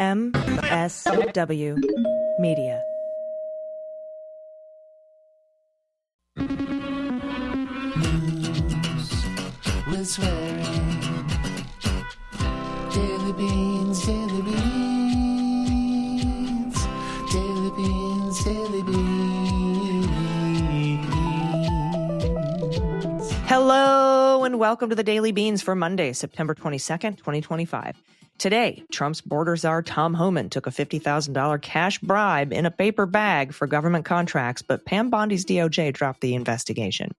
MSW Media. News with swearing. Daily beans, daily beans. Daily beans, daily beans. Hello and welcome to the Daily Beans for Monday, September 22nd, 2025. Today, Trump's Border Czar Tom Homan took a $50,000 cash bribe in a paper bag for government contracts, but Pam Bondi's DOJ dropped the investigation.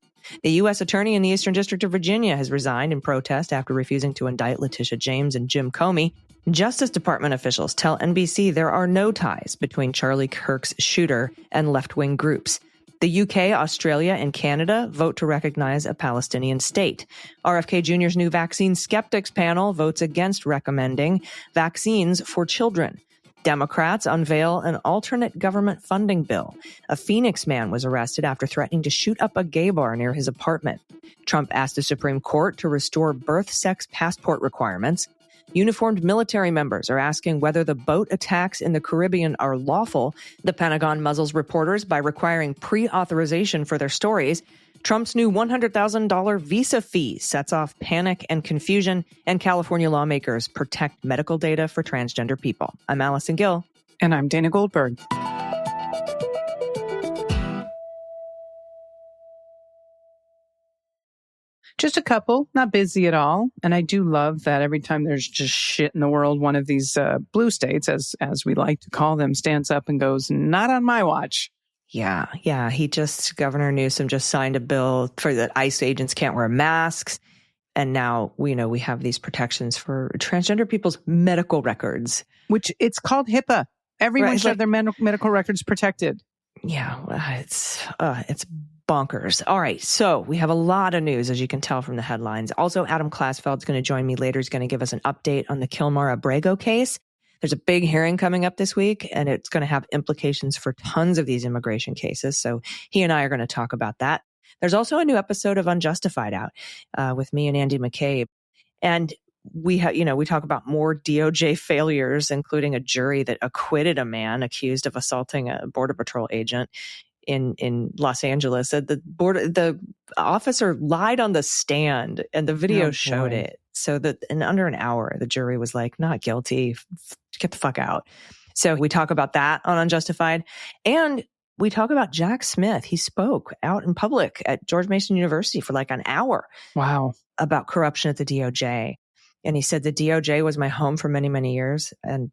The U.S. attorney in the Eastern District of Virginia has resigned in protest after refusing to indict Leticia James and Jim Comey. Justice Department officials tell NBC there are no ties between Charlie Kirk's shooter and left-wing groups. The UK, Australia, and Canada vote to recognize a Palestinian state. RFK Jr.'s new vaccine skeptics panel votes against recommending vaccines for children. Democrats unveil an alternate government funding bill. A Phoenix man was arrested after threatening to shoot up a gay bar near his apartment. Trump asked the Supreme Court to restore birth sex passport requirements. Uniformed military members are asking whether the boat attacks in the Caribbean are lawful. The Pentagon muzzles reporters by requiring pre-authorization for their stories. Trump's new $100,000 visa fee sets off panic and confusion, and California lawmakers protect medical data for transgender people. I'm Allison Gill. And I'm Dana Goldberg. Just a couple, not busy at all. And I do love that every time there's just shit in the world, one of these blue states, as we like to call them, stands up and goes, not on my watch. Yeah. Governor Newsom just signed a bill for that ICE agents can't wear masks. And now we have these protections for transgender people's medical records. Which it's called HIPAA. Everyone should have their medical records protected. Yeah, it's bonkers. All right, so we have a lot of news, as you can tell from the headlines. Also, Adam Klasfeld's going to join me later. He's going to give us an update on the Kilmar-Abrego case. There's a big hearing coming up this week, and it's going to have implications for tons of these immigration cases. So he and I are going to talk about that. There's also a new episode of Unjustified out with me and Andy McCabe. And we talk about more DOJ failures, including a jury that acquitted a man accused of assaulting a Border Patrol agent in Los Angeles. The officer lied on the stand, and the video showed it. So that in under an hour, the jury was like, not guilty, get the fuck out. So we talk about that on Unjustified. And we talk about Jack Smith. He spoke out in public at George Mason University for like an hour. Wow. About corruption at the DOJ. And he said the DOJ was my home for many, many years, and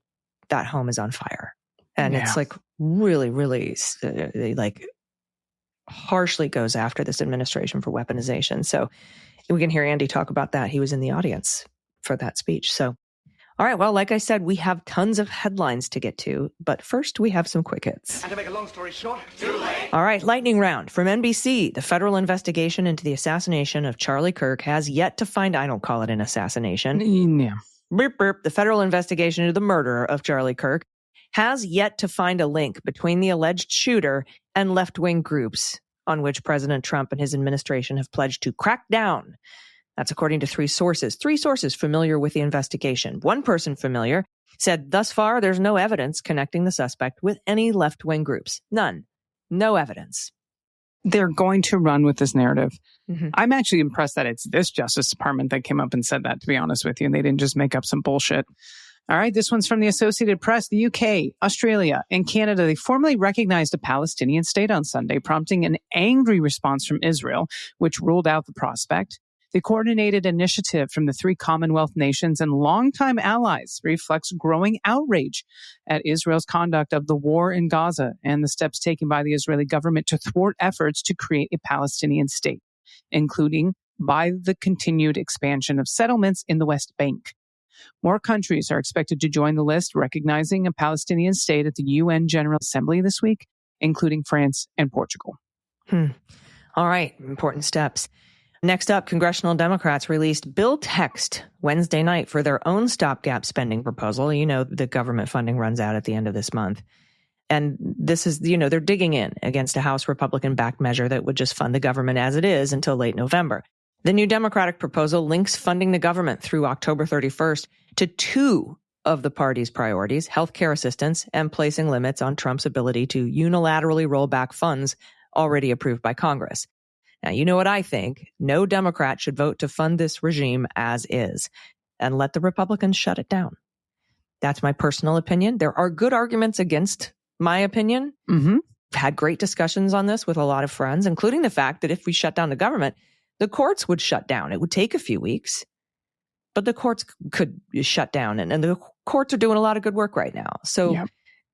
that home is on fire. And it's like really, really like harshly goes after this administration for weaponization. So we can hear Andy talk about that. He was in the audience for that speech. So, all right. Well, like I said, we have tons of headlines to get to, but first we have some quick hits. And to make a long story short, too late. All right. Lightning round from NBC. The federal investigation into the assassination of Charlie Kirk has yet to find, I don't call it an assassination. Yeah. Burp, burp. The federal investigation into the murder of Charlie Kirk has yet to find a link between the alleged shooter and left-wing groups on which President Trump and his administration have pledged to crack down. That's according to three sources familiar with the investigation. One person familiar said thus far there's no evidence connecting the suspect with any left-wing groups. None. No evidence. They're going to run with this narrative. Mm-hmm. I'm actually impressed that it's this Justice Department that came up and said that, to be honest with you, and they didn't just make up some bullshit. All right, this one's from the Associated Press. The UK, Australia, and Canada, they formally recognized a Palestinian state on Sunday, prompting an angry response from Israel, which ruled out the prospect. The coordinated initiative from the three Commonwealth nations and longtime allies reflects growing outrage at Israel's conduct of the war in Gaza and the steps taken by the Israeli government to thwart efforts to create a Palestinian state, including by the continued expansion of settlements in the West Bank. More countries are expected to join the list, recognizing a Palestinian state at the UN General Assembly this week, including France and Portugal. All right, important steps. Next up, congressional Democrats released bill text Wednesday night for their own stopgap spending proposal. You know, the government funding runs out at the end of this month. And this is, they're digging in against a House Republican-backed measure that would just fund the government as it is until late November. The new Democratic proposal links funding the government through October 31st to two of the party's priorities, healthcare assistance, and placing limits on Trump's ability to unilaterally roll back funds already approved by Congress. Now, you know what I think. No Democrat should vote to fund this regime as is and let the Republicans shut it down. That's my personal opinion. There are good arguments against my opinion. Mm-hmm. I've had great discussions on this with a lot of friends, including the fact that if we shut down the government, the courts would shut down. It would take a few weeks, but the courts could shut down. And the courts are doing a lot of good work right now. So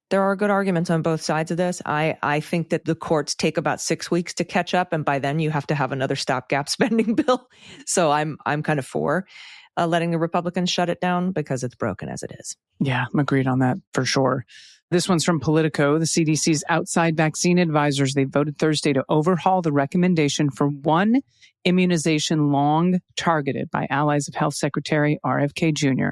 there are good arguments on both sides of this. I think that the courts take about 6 weeks to catch up. And by then you have to have another stopgap spending bill. So I'm kind of for letting the Republicans shut it down because it's broken as it is. Yeah, I'm agreed on that for sure. This one's from Politico. The CDC's outside vaccine advisors, they voted Thursday to overhaul the recommendation for one immunization long targeted by allies of Health Secretary RFK Jr.,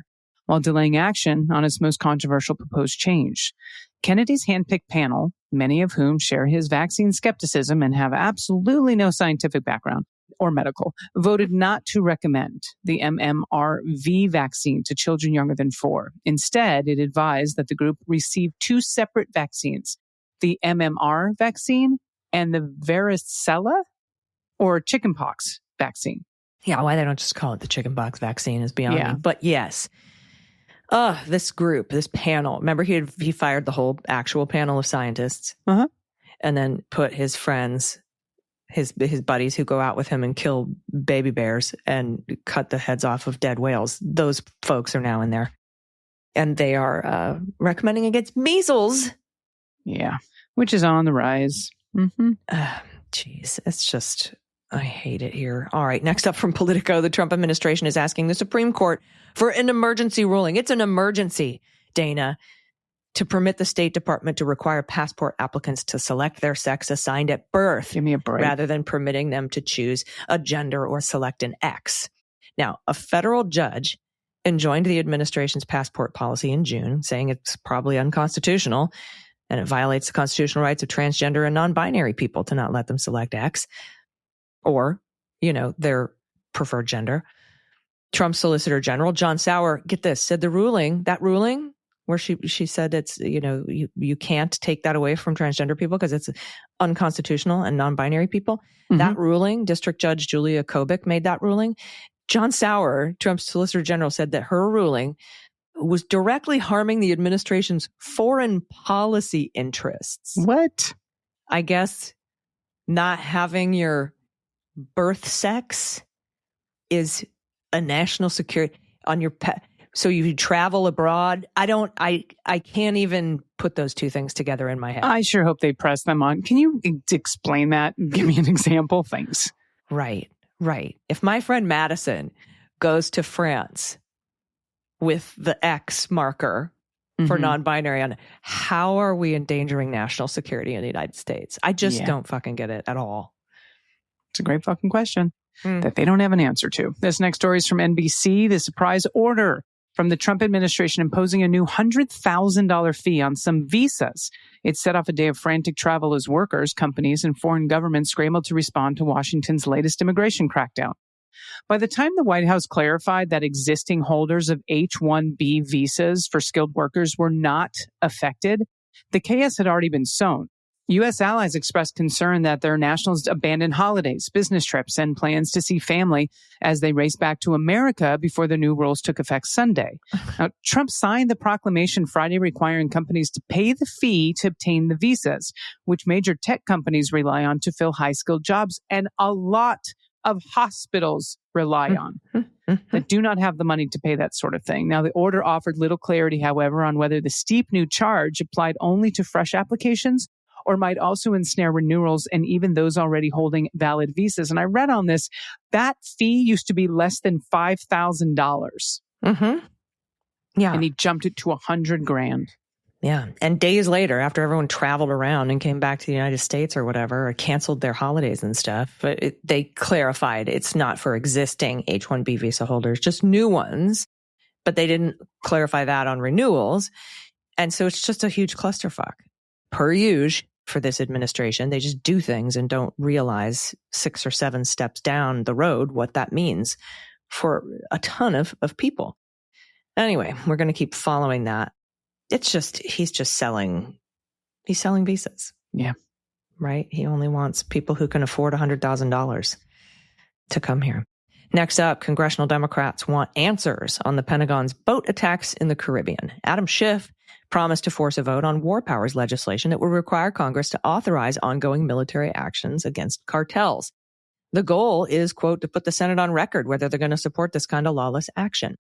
while delaying action on its most controversial proposed change. Kennedy's handpicked panel, many of whom share his vaccine skepticism and have absolutely no scientific background or medical, voted not to recommend the MMRV vaccine to children younger than 4. Instead, it advised that the group receive 2 separate vaccines, the MMR vaccine and the varicella or chickenpox vaccine. Yeah, why they don't just call it the chickenpox vaccine is beyond me. But yes, this group, this panel, remember he fired the whole actual panel of scientists and then put his friends, his buddies who go out with him and kill baby bears and cut the heads off of dead whales. Those folks are now in there. And they are recommending against measles. Yeah, which is on the rise. Mm-hmm. Jeez, it's just, I hate it here. All right, next up from Politico, the Trump administration is asking the Supreme Court for an emergency ruling. It's an emergency, Dana, to permit the State Department to require passport applicants to select their sex assigned at birth. Give me a break. Rather than permitting them to choose a gender or select an X. Now, a federal judge enjoined the administration's passport policy in June, saying it's probably unconstitutional and it violates the constitutional rights of transgender and non-binary people to not let them select X or, their preferred gender. Trump's Solicitor General, John Sauer, get this, said that ruling where she said it's, you can't take that away from transgender people because it's unconstitutional and non-binary people. Mm-hmm. That ruling, District Judge Julia Kobik made that ruling. John Sauer, Trump's Solicitor General, said that her ruling was directly harming the administration's foreign policy interests. What? I guess not having your birth sex is a national security on your pet. So you travel abroad. I can't even put those two things together in my head. I sure hope they press them on. Can you explain that? Give me an example. Thanks. Right. If my friend Madison goes to France with the X marker for non-binary on, how are we endangering national security in the United States? I just don't fucking get it at all. It's a great fucking question that they don't have an answer to. This next story is from NBC. The surprise order from the Trump administration imposing a new $100,000 fee on some visas. It set off a day of frantic travel as workers, companies, and foreign governments scrambled to respond to Washington's latest immigration crackdown. By the time the White House clarified that existing holders of H-1B visas for skilled workers were not affected, the chaos had already been sown. U.S. allies expressed concern that their nationals abandoned holidays, business trips, and plans to see family as they raced back to America before the new rules took effect Sunday. Now, Trump signed the proclamation Friday requiring companies to pay the fee to obtain the visas, which major tech companies rely on to fill high-skilled jobs, and a lot of hospitals rely on that do not have the money to pay that sort of thing. Now, the order offered little clarity, however, on whether the steep new charge applied only to fresh applications or might also ensnare renewals and even those already holding valid visas. And I read on this, that fee used to be less than $5,000. Mm-hmm. Yeah. And he jumped it to $100,000. Yeah. And days later, after everyone traveled around and came back to the United States or whatever, or canceled their holidays and stuff, but they clarified it's not for existing H-1B visa holders, just new ones. But they didn't clarify that on renewals. And so it's just a huge clusterfuck. Per usual for this administration, they just do things and don't realize 6 or 7 steps down the road what that means for a ton of people. Anyway, we're going to keep following that. He's selling visas. Yeah. Right? He only wants people who can afford $100,000 to come here. Next up, congressional Democrats want answers on the Pentagon's boat attacks in the Caribbean. Adam Schiff promised to force a vote on war powers legislation that would require Congress to authorize ongoing military actions against cartels. The goal is, quote, to put the Senate on record whether they're going to support this kind of lawless action.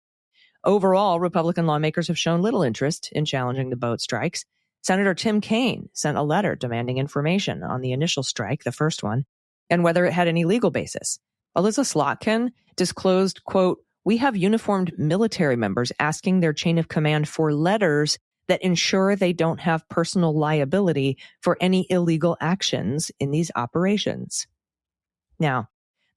Overall, Republican lawmakers have shown little interest in challenging the boat strikes. Senator Tim Kaine sent a letter demanding information on the initial strike, the first one, and whether it had any legal basis. Alyssa Slotkin disclosed, quote, we have uniformed military members asking their chain of command for letters that ensure they don't have personal liability for any illegal actions in these operations. Now,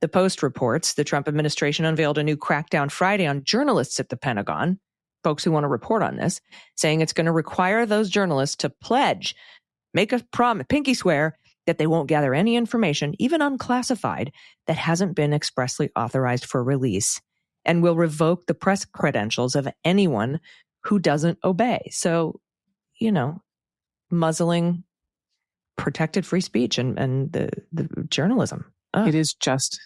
the Post reports the Trump administration unveiled a new crackdown Friday on journalists at the Pentagon, folks who want to report on this, saying it's going to require those journalists to pledge, make a promise, pinky swear, that they won't gather any information, even unclassified, that hasn't been expressly authorized for release, and will revoke the press credentials of anyone who doesn't obey. So, muzzling protected free speech and the journalism. Ugh. It is just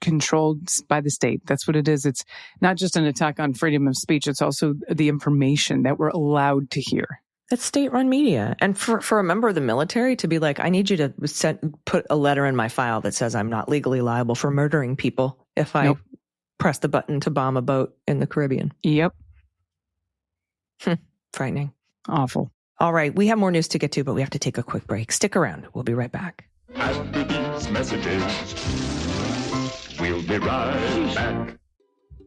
controlled by the state. That's what it is. It's not just an attack on freedom of speech. It's also the information that we're allowed to hear. It's state-run media. And for a member of the military to be like, I need you to put a letter in my file that says I'm not legally liable for murdering people if I press the button to bomb a boat in the Caribbean. Yep. Frightening. Awful. All right. We have more news to get to, but we have to take a quick break. Stick around. We'll be right back. After these messages, we'll be right back.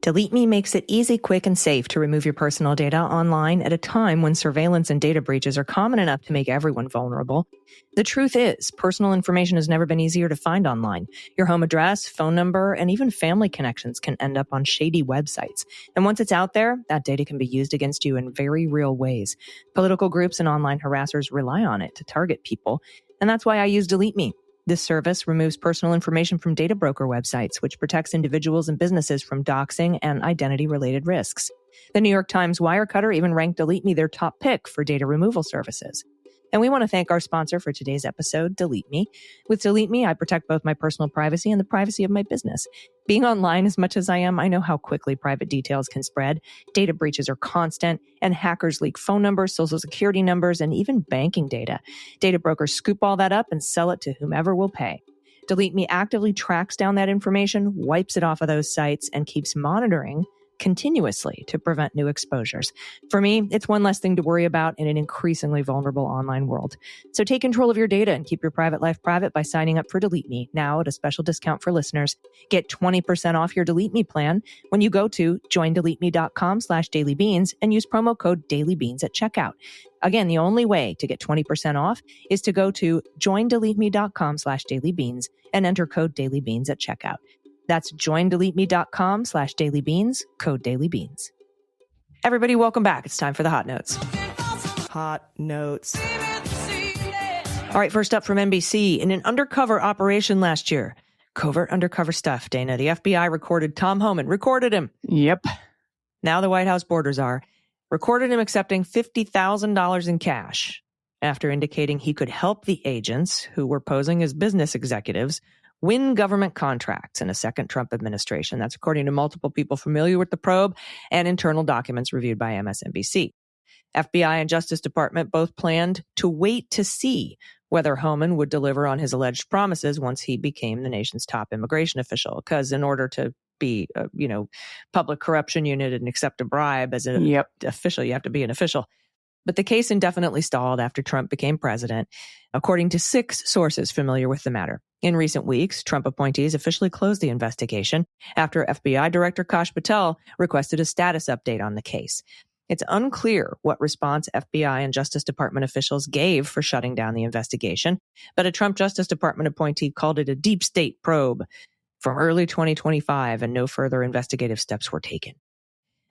Delete Me makes it easy, quick, and safe to remove your personal data online at a time when surveillance and data breaches are common enough to make everyone vulnerable. The truth is, personal information has never been easier to find online. Your home address, phone number, and even family connections can end up on shady websites. And once it's out there, that data can be used against you in very real ways. Political groups and online harassers rely on it to target people. And that's why I use Delete Me. This service removes personal information from data broker websites, which protects individuals and businesses from doxing and identity-related risks. The New York Times Wirecutter even ranked Delete Me their top pick for data removal services. And we want to thank our sponsor for today's episode, Delete Me. With Delete Me, I protect both my personal privacy and the privacy of my business. Being online as much as I am, I know how quickly private details can spread. Data breaches are constant, and hackers leak phone numbers, social security numbers, and even banking data. Data brokers scoop all that up and sell it to whomever will pay. Delete Me actively tracks down that information, wipes it off of those sites, and keeps monitoring continuously to prevent new exposures. For me, it's one less thing to worry about in an increasingly vulnerable online world. So take control of your data and keep your private life private by signing up for Delete Me now at a special discount for listeners. Get 20% off your Delete Me plan when you go to joindeleteme.com/dailybeans and use promo code dailybeans at checkout. Again, the only way to get 20% off is to go to joindeleteme.com/dailybeans and enter code dailybeans at checkout. That's joindeleteme.com/dailybeans, code dailybeans. Everybody, welcome back. It's time for the Hot Notes. Hot Notes. All right, first up from NBC. In an undercover operation last year, covert undercover stuff, Dana, the FBI recorded Tom Homan. Recorded him. Yep. Now the White House Border Czar recorded him accepting $50,000 in cash after indicating he could help the agents who were posing as business executives win government contracts in a second Trump administration. That's according to multiple people familiar with the probe and internal documents reviewed by MSNBC. FBI and Justice Department both planned to wait to see whether Homan would deliver on his alleged promises once he became the nation's top immigration official. Because in order to be a, public corruption unit and accept a bribe as an official, you have to be an official. But the case indefinitely stalled after Trump became president, according to 6 sources familiar with the matter. In recent weeks, Trump appointees officially closed the investigation after FBI Director Kash Patel requested a status update on the case. It's unclear what response FBI and Justice Department officials gave for shutting down the investigation, but a Trump Justice Department appointee called it a deep state probe from early 2025, and no further investigative steps were taken.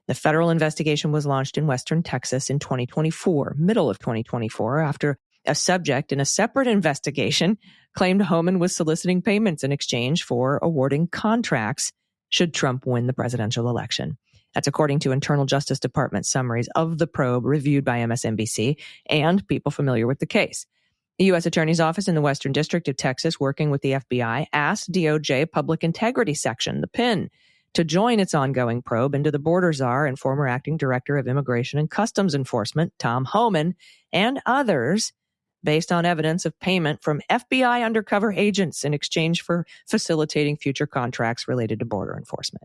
The federal investigation was launched in Western Texas in 2024, middle of 2024, after a subject in a separate investigation claimed Homan was soliciting payments in exchange for awarding contracts should Trump win the presidential election. That's according to internal Justice Department summaries of the probe reviewed by MSNBC and people familiar with the case. The U.S. Attorney's Office in the Western District of Texas, working with the FBI, asked DOJ Public Integrity Section, the PIN, to join its ongoing probe into the Border Czar and former acting director of Immigration and Customs Enforcement, Tom Homan, and others, based on evidence of payment from FBI undercover agents in exchange for facilitating future contracts related to border enforcement.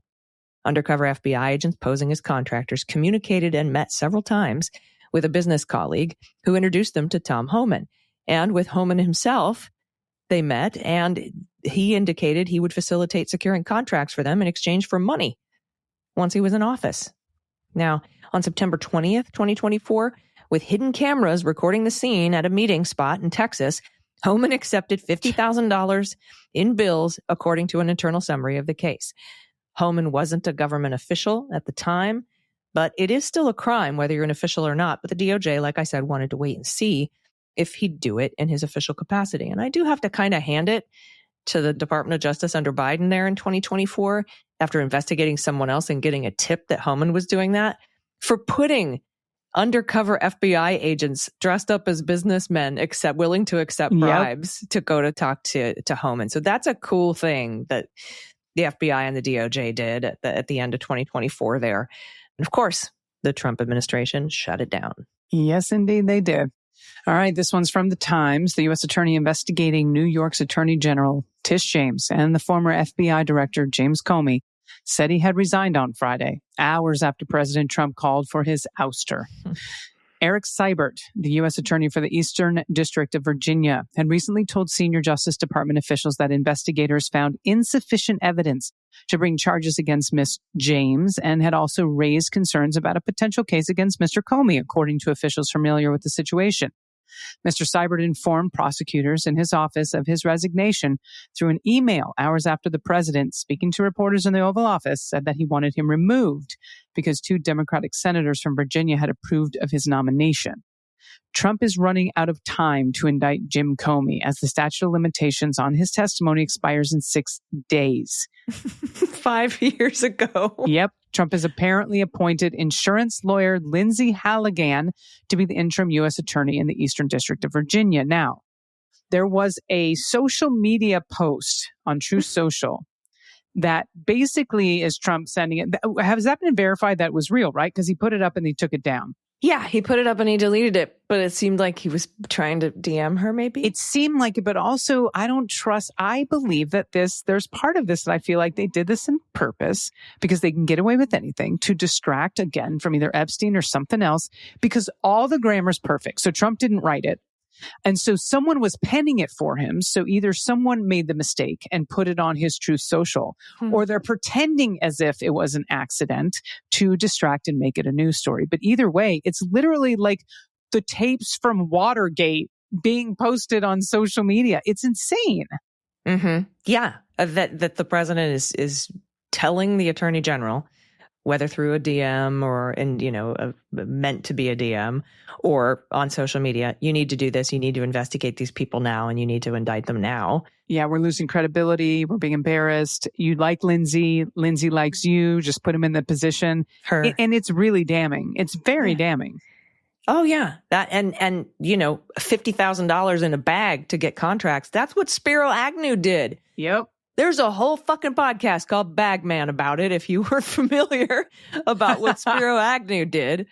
Undercover FBI agents posing as contractors communicated and met several times with a business colleague who introduced them to Tom Homan. And with Homan himself, they met, and he indicated he would facilitate securing contracts for them in exchange for money once he was in office. Now, on September 20th, 2024, with hidden cameras recording the scene at a meeting spot in Texas, Homan accepted $50,000 in bills, according to an internal summary of the case. Homan wasn't a government official at the time, but it is still a crime, whether you're an official or not. But the DOJ, like I said, wanted to wait and see if he'd do it in his official capacity. And I do have to kind of hand it to the Department of Justice under Biden there in 2024, after investigating someone else and getting a tip that Homan was doing that, for putting undercover FBI agents dressed up as businessmen, willing to accept bribes to go to talk to Homan. So that's a cool thing that the FBI and the DOJ did at the end of 2024 there. And of course, the Trump administration shut it down. Yes, indeed, they did. All right, this one's from The Times. The U.S. attorney investigating New York's Attorney General Tish James and the former FBI Director James Comey said he had resigned on Friday, hours after President Trump called for his ouster. Eric Seibert, the U.S. attorney for the Eastern District of Virginia, had recently told senior Justice Department officials that investigators found insufficient evidence to bring charges against Ms. James, and had also raised concerns about a potential case against Mr. Comey, according to officials familiar with the situation. Mr. Seibert informed prosecutors in his office of his resignation through an email hours after the president, speaking to reporters in the Oval Office, said that he wanted him removed because 2 Democratic senators from Virginia had approved of his nomination. Trump is running out of time to indict Jim Comey, as the statute of limitations on his testimony expires in 6 days. 5 years ago. Yep. Trump has apparently appointed insurance lawyer Lindsay Halligan to be the interim U.S. attorney in the Eastern District of Virginia. Now, there was a social media post on Truth Social that basically is Trump sending it. Has that been verified that it was real, right? Because he put it up and he took it down. Yeah, he put it up and he deleted it, but it seemed like he was trying to DM her, maybe? It seemed like it, but also I believe that there's part of this that I feel like they did this on purpose because they can get away with anything to distract, again, from either Epstein or something else, because all the grammar's perfect. So Trump didn't write it. And so someone was penning it for him. So either someone made the mistake and put it on his Truth Social, or they're pretending as if it was an accident to distract and make it a news story. But either way, it's literally like the tapes from Watergate being posted on social media. It's insane. Mm-hmm. Yeah, that the president is telling the attorney general, whether through a DM or meant to be a DM or on social media, you need to do this. You need to investigate these people now, and you need to indict them now. Yeah, we're losing credibility. We're being embarrassed. You like Lindsay. Lindsay likes you. Just put him in the position. And it's really damning. It's very damning. Oh, yeah. That and $50,000 in a bag to get contracts. That's what Spiro Agnew did. Yep. There's a whole fucking podcast called Bagman about it, if you were familiar about what Spiro Agnew did.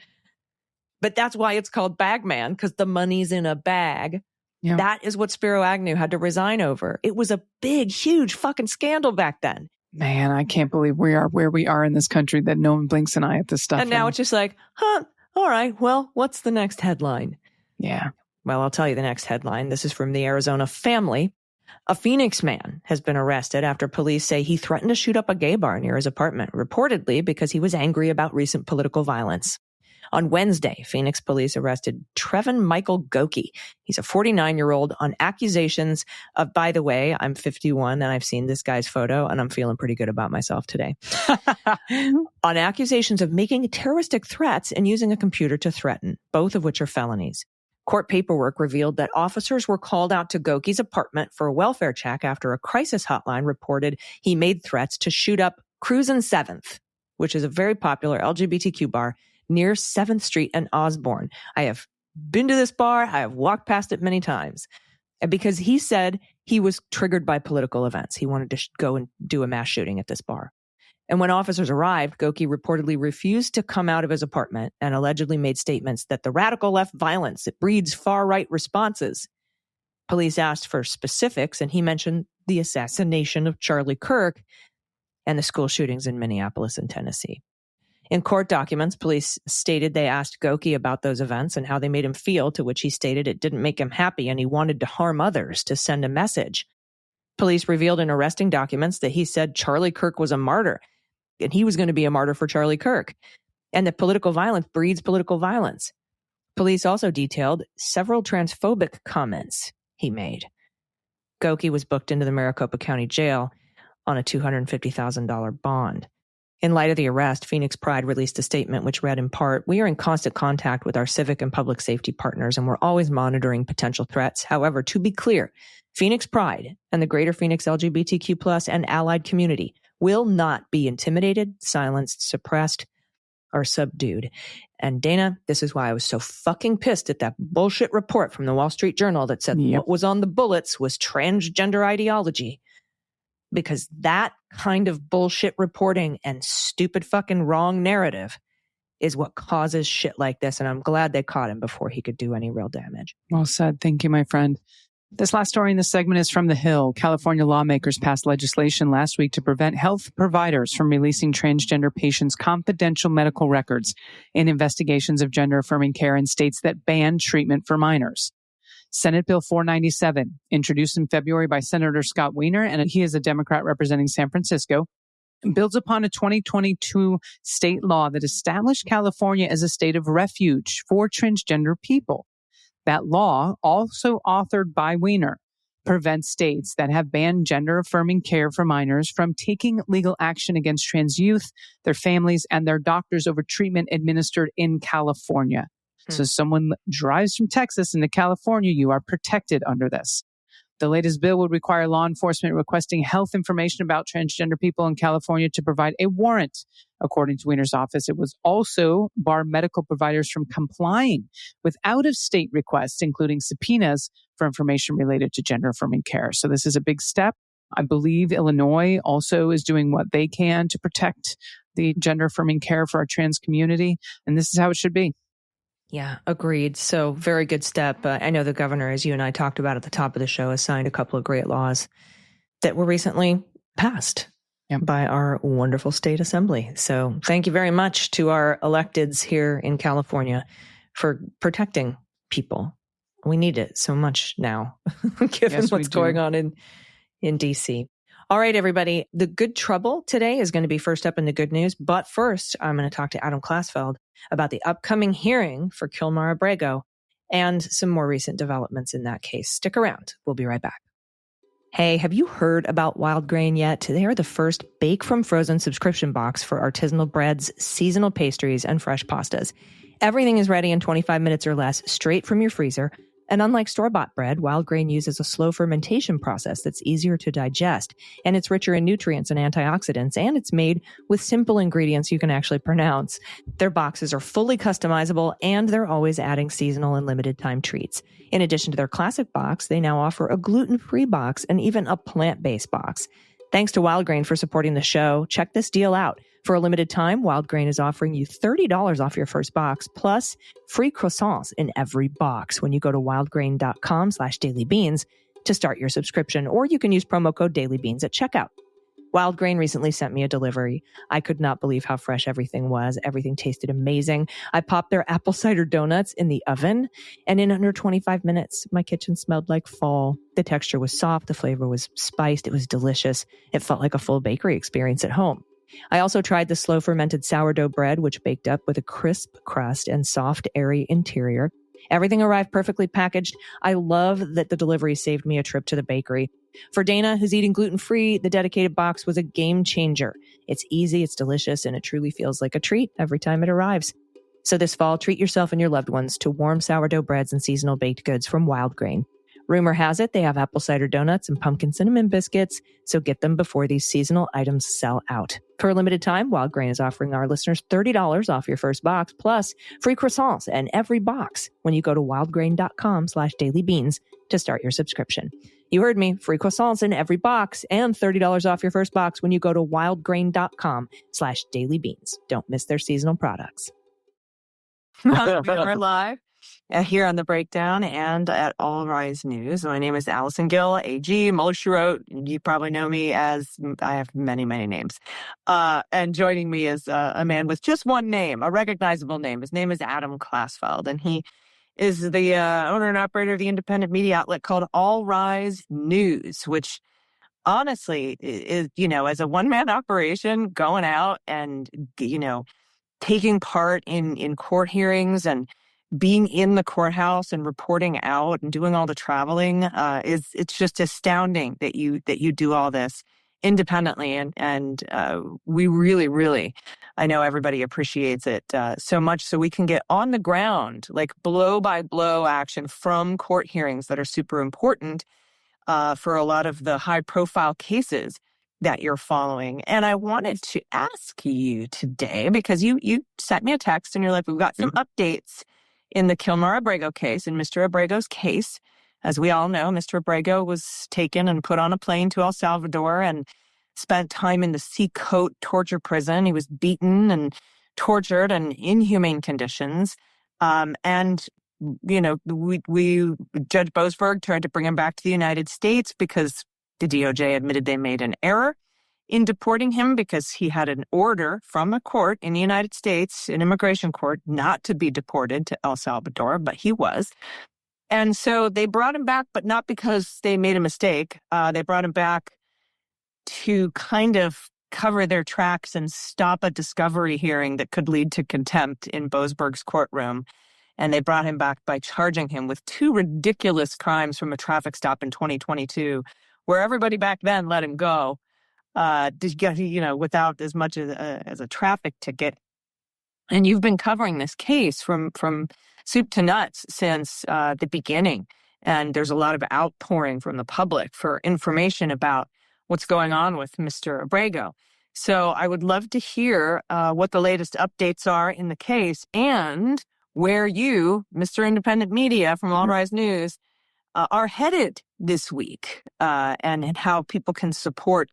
But that's why it's called Bagman, because the money's in a bag. Yeah. That is what Spiro Agnew had to resign over. It was a big, huge fucking scandal back then. Man, I can't believe we are where we are in this country, that no one blinks an eye at this stuff. And now it's just like, all right, well, what's the next headline? Yeah. Well, I'll tell you the next headline. This is from the Arizona Family. A Phoenix man has been arrested after police say he threatened to shoot up a gay bar near his apartment, reportedly because he was angry about recent political violence. On Wednesday, Phoenix police arrested Trevin Michael Goki. He's a 49-year-old on accusations of, by the way, I'm 51 and I've seen this guy's photo and I'm feeling pretty good about myself today. On accusations of making terroristic threats and using a computer to threaten, both of which are felonies. Court paperwork revealed that officers were called out to Goki's apartment for a welfare check after a crisis hotline reported he made threats to shoot up Cruisin' 7th, which is a very popular LGBTQ bar near 7th Street and Osborne. I have been to this bar. I have walked past it many times. And because he said he was triggered by political events. He wanted to go and do a mass shooting at this bar. And when officers arrived, Goki reportedly refused to come out of his apartment and allegedly made statements that the radical left violence, it breeds far-right responses. Police asked for specifics, and he mentioned the assassination of Charlie Kirk and the school shootings in Minneapolis and Tennessee. In court documents, police stated they asked Goki about those events and how they made him feel, to which he stated it didn't make him happy and he wanted to harm others to send a message. Police revealed in arresting documents that he said Charlie Kirk was a martyr and he was going to be a martyr for Charlie Kirk, and that political violence breeds political violence. Police also detailed several transphobic comments he made. Goki was booked into the Maricopa County Jail on a $250,000 bond. In light of the arrest, Phoenix Pride released a statement which read in part, "We are in constant contact with our civic and public safety partners, and we're always monitoring potential threats. However, to be clear, Phoenix Pride and the greater Phoenix LGBTQ+ and allied community will not be intimidated, silenced, suppressed, or subdued." And Dana, this is why I was so fucking pissed at that bullshit report from the Wall Street Journal that said what was on the bullets was transgender ideology. Because that kind of bullshit reporting and stupid fucking wrong narrative is what causes shit like this. And I'm glad they caught him before he could do any real damage. Well said. Thank you, my friend. This last story in this segment is from The Hill. California lawmakers passed legislation last week to prevent health providers from releasing transgender patients' confidential medical records in investigations of gender-affirming care in states that ban treatment for minors. Senate Bill 497, introduced in February by Senator Scott Wiener, and he is a Democrat representing San Francisco, builds upon a 2022 state law that established California as a state of refuge for transgender people. That law, also authored by Wiener, prevents states that have banned gender-affirming care for minors from taking legal action against trans youth, their families, and their doctors over treatment administered in California. So someone drives from Texas into California, you are protected under this. The latest bill would require law enforcement requesting health information about transgender people in California to provide a warrant. According to Wiener's office, it was also bar medical providers from complying with out-of-state requests, including subpoenas for information related to gender-affirming care. So this is a big step. I believe Illinois also is doing what they can to protect the gender-affirming care for our trans community. And this is how it should be. Yeah, agreed. So very good step. I know the governor, as you and I talked about at the top of the show, has signed a couple of great laws that were recently passed by our wonderful state assembly. So thank you very much to our electeds here in California for protecting people. We need it so much now, given what's going on in D.C. All right, everybody. The good trouble today is going to be first up in the good news. But first, I'm going to talk to Adam Klasfeld about the upcoming hearing for Kilmar Abrego and some more recent developments in that case. Stick around. We'll be right back. Hey, have you heard about Wild Grain yet? They are the first bake from frozen subscription box for artisanal breads, seasonal pastries, and fresh pastas. Everything is ready in 25 minutes or less, straight from your freezer. And unlike store-bought bread, Wild Grain uses a slow fermentation process that's easier to digest, and it's richer in nutrients and antioxidants, and it's made with simple ingredients you can actually pronounce. Their boxes are fully customizable, and they're always adding seasonal and limited-time treats. In addition to their classic box, they now offer a gluten-free box and even a plant-based box. Thanks to Wild Grain for supporting the show. Check this deal out. For a limited time, Wild Grain is offering you $30 off your first box, plus free croissants in every box when you go to wildgrain.com/dailybeans to start your subscription, or you can use promo code dailybeans at checkout. Wild Grain recently sent me a delivery. I could not believe how fresh everything was. Everything tasted amazing. I popped their apple cider donuts in the oven, and in under 25 minutes, my kitchen smelled like fall. The texture was soft. The flavor was spiced. It was delicious. It felt like a full bakery experience at home. I also tried the slow fermented sourdough bread, which baked up with a crisp crust and soft, airy interior. Everything arrived perfectly packaged. I love that the delivery saved me a trip to the bakery. For Dana, who's eating gluten-free, the dedicated box was a game changer. It's easy, it's delicious, and it truly feels like a treat every time it arrives. So this fall, treat yourself and your loved ones to warm sourdough breads and seasonal baked goods from Wild Grain. Rumor has it they have apple cider donuts and pumpkin cinnamon biscuits, so get them before these seasonal items sell out. For a limited time, Wild Grain is offering our listeners $30 off your first box, plus free croissants in every box when you go to wildgrain.com/dailybeans to start your subscription. You heard me, free croissants in every box and $30 off your first box when you go to wildgrain.com/dailybeans. Don't miss their seasonal products. We're live here on The Breakdown and at All Rise News. My name is Allison Gill, AG, Mueller, she wrote. You probably know me as, I have many, many names. And joining me is a man with just one name, a recognizable name. His name is Adam Klasfeld, and he is the owner and operator of the independent media outlet called All Rise News, which honestly is, as a one-man operation, going out and, taking part in court hearings and being in the courthouse and reporting out and doing all the traveling, it's just astounding that you do all this independently. And we really, really, I know everybody appreciates it so much, so we can get on the ground, like blow by blow action from court hearings that are super important for a lot of the high profile cases that you're following. And I wanted to ask you today, because you sent me a text and you're like, we've got some updates in the Abrego case. In Mr. Abrego's case, as we all know, Mr. Abrego was taken and put on a plane to El Salvador and spent time in the Seacoast torture prison. He was beaten and tortured in inhumane conditions. And Judge Boasberg tried to bring him back to the United States because the DOJ admitted they made an error in deporting him because he had an order from a court in the United States, an immigration court, not to be deported to El Salvador, but he was. And so they brought him back, but not because they made a mistake. They brought him back to kind of cover their tracks and stop a discovery hearing that could lead to contempt in Boasberg's courtroom. And they brought him back by charging him with two ridiculous crimes from a traffic stop in 2022, where everybody back then let him go, without as much as a traffic ticket. And you've been covering this case from soup to nuts since the beginning. And there's a lot of outpouring from the public for information about what's going on with Mr. Abrego. So I would love to hear what the latest updates are in the case and where you, Mr. Independent Media from All Rise News, are headed this week and how people can support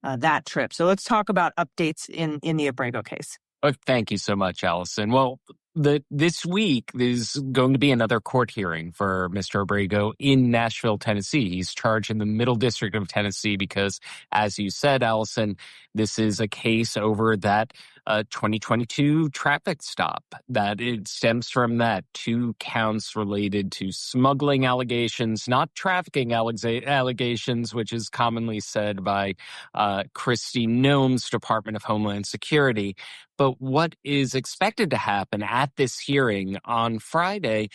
that trip. So let's talk about updates in the Abrego case. Oh, thank you so much, Allison. Well, this week is going to be another court hearing for Mr. Abrego in Nashville, Tennessee. He's charged in the Middle District of Tennessee because, as you said, Allison, this is a case over that 2022 traffic stop. That it stems from that 2 counts related to smuggling allegations, not trafficking allegations, which is commonly said by Kristi Noem's Department of Homeland Security. But what is expected to happen at this hearing on Friday,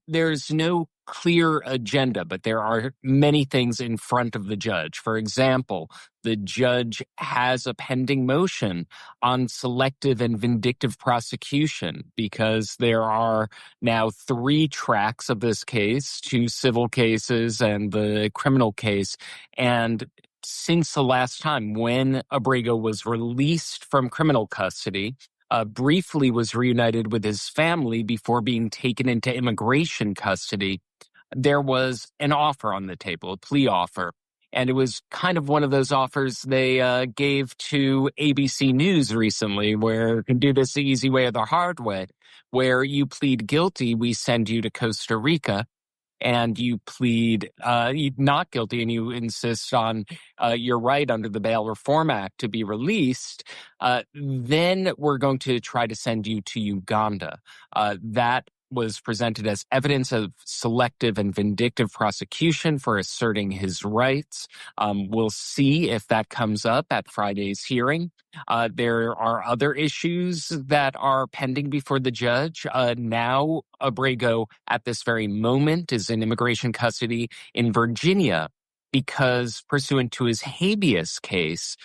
there's no clear agenda, but there are many things in front of the judge. For example, the judge has a pending motion on selective and vindictive prosecution because there are now 3 tracks of this case, 2 civil cases and the criminal case. And since the last time when Abrego was released from criminal custody, briefly was reunited with his family before being taken into immigration custody, there was an offer on the table, a plea offer. And it was kind of one of those offers they gave to ABC News recently, where you can do this the easy way or the hard way, where you plead guilty, we send you to Costa Rica, and you plead not guilty and you insist on your right under the Bail Reform Act to be released, then we're going to try to send you to Uganda. That was presented as evidence of selective and vindictive prosecution for asserting his rights. We'll see if that comes up at Friday's hearing. There are other issues that are pending before the judge. Now, Abrego, at this very moment, is in immigration custody in Virginia because, pursuant to his habeas case,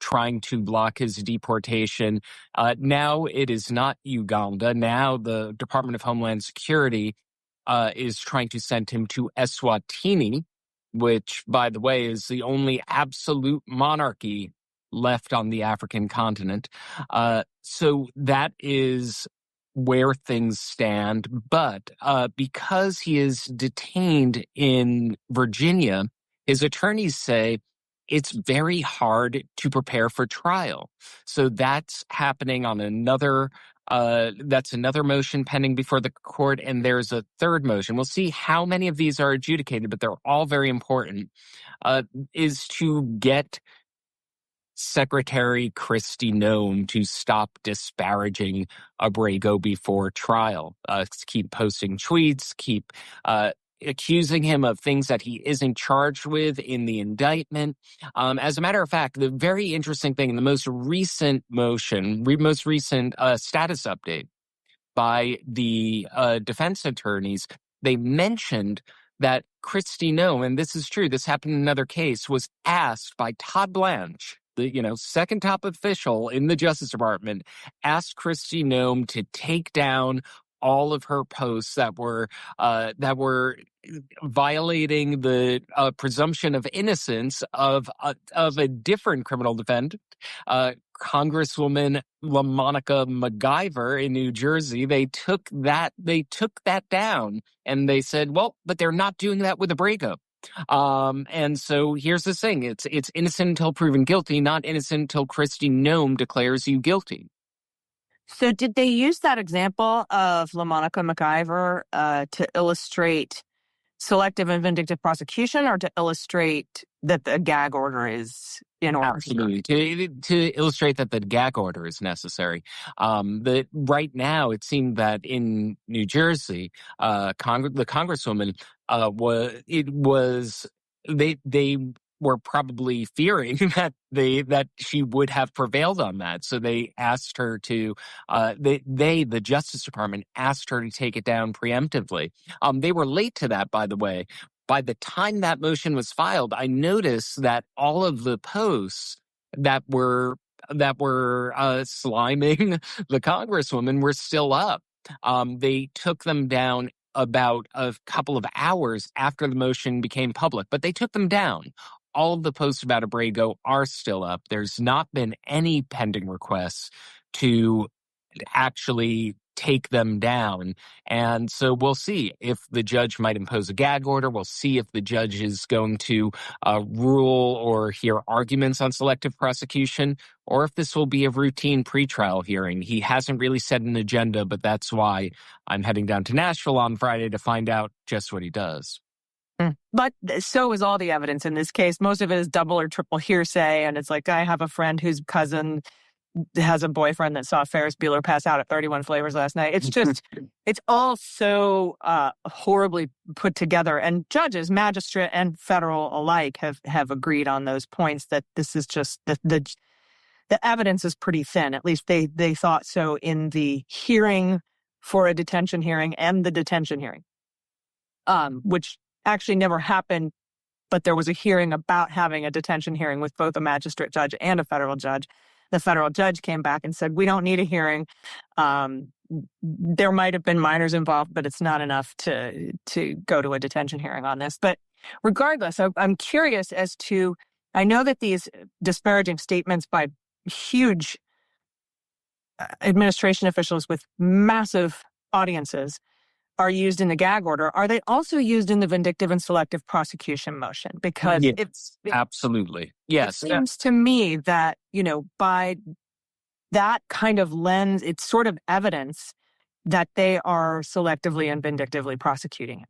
trying to block his deportation. Now it is not Uganda. Now the Department of Homeland Security is trying to send him to Eswatini, which, by the way, is the only absolute monarchy left on the African continent. So that is where things stand. But because he is detained in Virginia, his attorneys say it's very hard to prepare for trial. So that's happening on another that's another motion pending before the court, and there's a third motion. We'll see how many of these are adjudicated, but they're all very important, is to get Secretary Kristi Noem to stop disparaging Abrego before trial, keep posting tweets, keep accusing him of things that he isn't charged with in the indictment. As a matter of fact, the very interesting thing in the most recent motion, most recent status update by the defense attorneys, they mentioned that Kristi Noem, and this is true, this happened in another case, was asked by Todd Blanche, the second top official in the Justice Department, asked Kristi Noem to take down all of her posts that were violating the presumption of innocence of a different criminal defendant, Congresswoman LaMonica MacGyver in New Jersey. They took that down, and they said, well, but they're not doing that with Abrego. And so here's the thing: it's innocent until proven guilty, not innocent until Kristi Noem declares you guilty. So did they use that example of LaMonica MacGyver to illustrate selective and vindictive prosecution, or to illustrate that the gag order is in order? Absolutely. To illustrate that the gag order is necessary. Right now, it seemed that in New Jersey, the Congresswoman they were probably fearing that she would have prevailed on that. So they asked her to, the Justice Department asked her to take it down preemptively. They were late to that, by the way. By the time that motion was filed, I noticed that all of the posts that were sliming the Congresswoman were still up. They took them down about a couple of hours after the motion became public, but they took them down. All of the posts about Abrego are still up. There's not been any pending requests to actually take them down. And so we'll see if the judge might impose a gag order. We'll see if the judge is going to rule or hear arguments on selective prosecution, or if this will be a routine pretrial hearing. He hasn't really set an agenda, but that's why I'm heading down to Nashville on Friday to find out just what he does. But so is all the evidence in this case. Most of it is double or triple hearsay. And it's like, I have a friend whose cousin has a boyfriend that saw Ferris Bueller pass out at 31 Flavors last night. It's just, it's all so horribly put together. And judges, magistrate and federal alike have agreed on those points that this is just, the evidence is pretty thin. At least they thought so in the hearing for a detention hearing and the detention hearing, which actually never happened, but there was a hearing about having a detention hearing with both a magistrate judge and a federal judge. The federal judge came back and said, we don't need a hearing. There might have been minors involved, but it's not enough to go to a detention hearing on this. But regardless, I'm curious as to, I know that these disparaging statements by huge administration officials with massive audiences are used in the gag order. Are they also used in the vindictive and selective prosecution motion? Because absolutely. Yes. It seems to me that, by that kind of lens, it's sort of evidence that they are selectively and vindictively prosecuting it.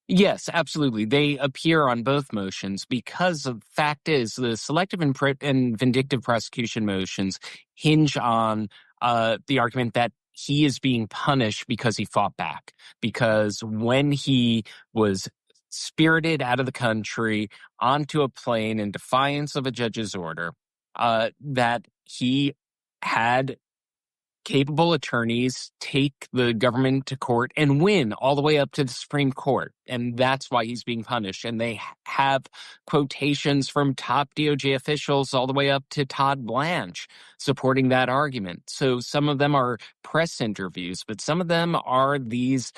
Yes, absolutely. They appear on both motions because the fact is the selective and vindictive prosecution motions hinge on the argument that he is being punished because he fought back. Because when he was spirited out of the country onto a plane in defiance of a judge's order, that he had capable attorneys take the government to court and win all the way up to the Supreme Court. And that's why he's being punished. And they have quotations from top DOJ officials all the way up to Todd Blanche supporting that argument. So some of them are press interviews, but some of them are these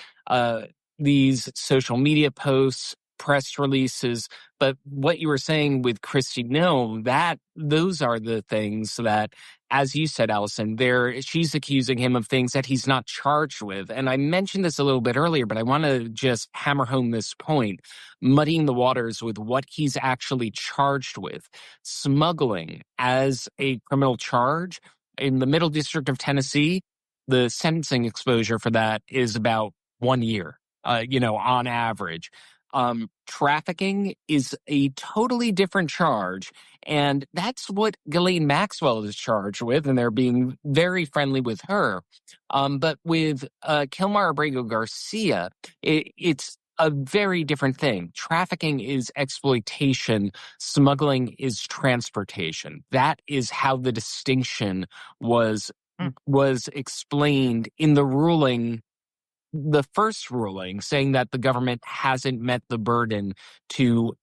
these social media posts, press releases. But what you were saying with Kristi Noem, those are the things that, as you said, Allison, she's accusing him of things that he's not charged with. And I mentioned this a little bit earlier, but I want to just hammer home this point, muddying the waters with what he's actually charged with. Smuggling as a criminal charge in the Middle District of Tennessee, the sentencing exposure for that is about 1 year, on average. Trafficking is a totally different charge. And that's what Ghislaine Maxwell is charged with, and they're being very friendly with her. But with Kilmar Abrego Garcia, it's a very different thing. Trafficking is exploitation. Smuggling is transportation. That is how the distinction was explained in the ruling, the first ruling, saying that the government hasn't met the burden to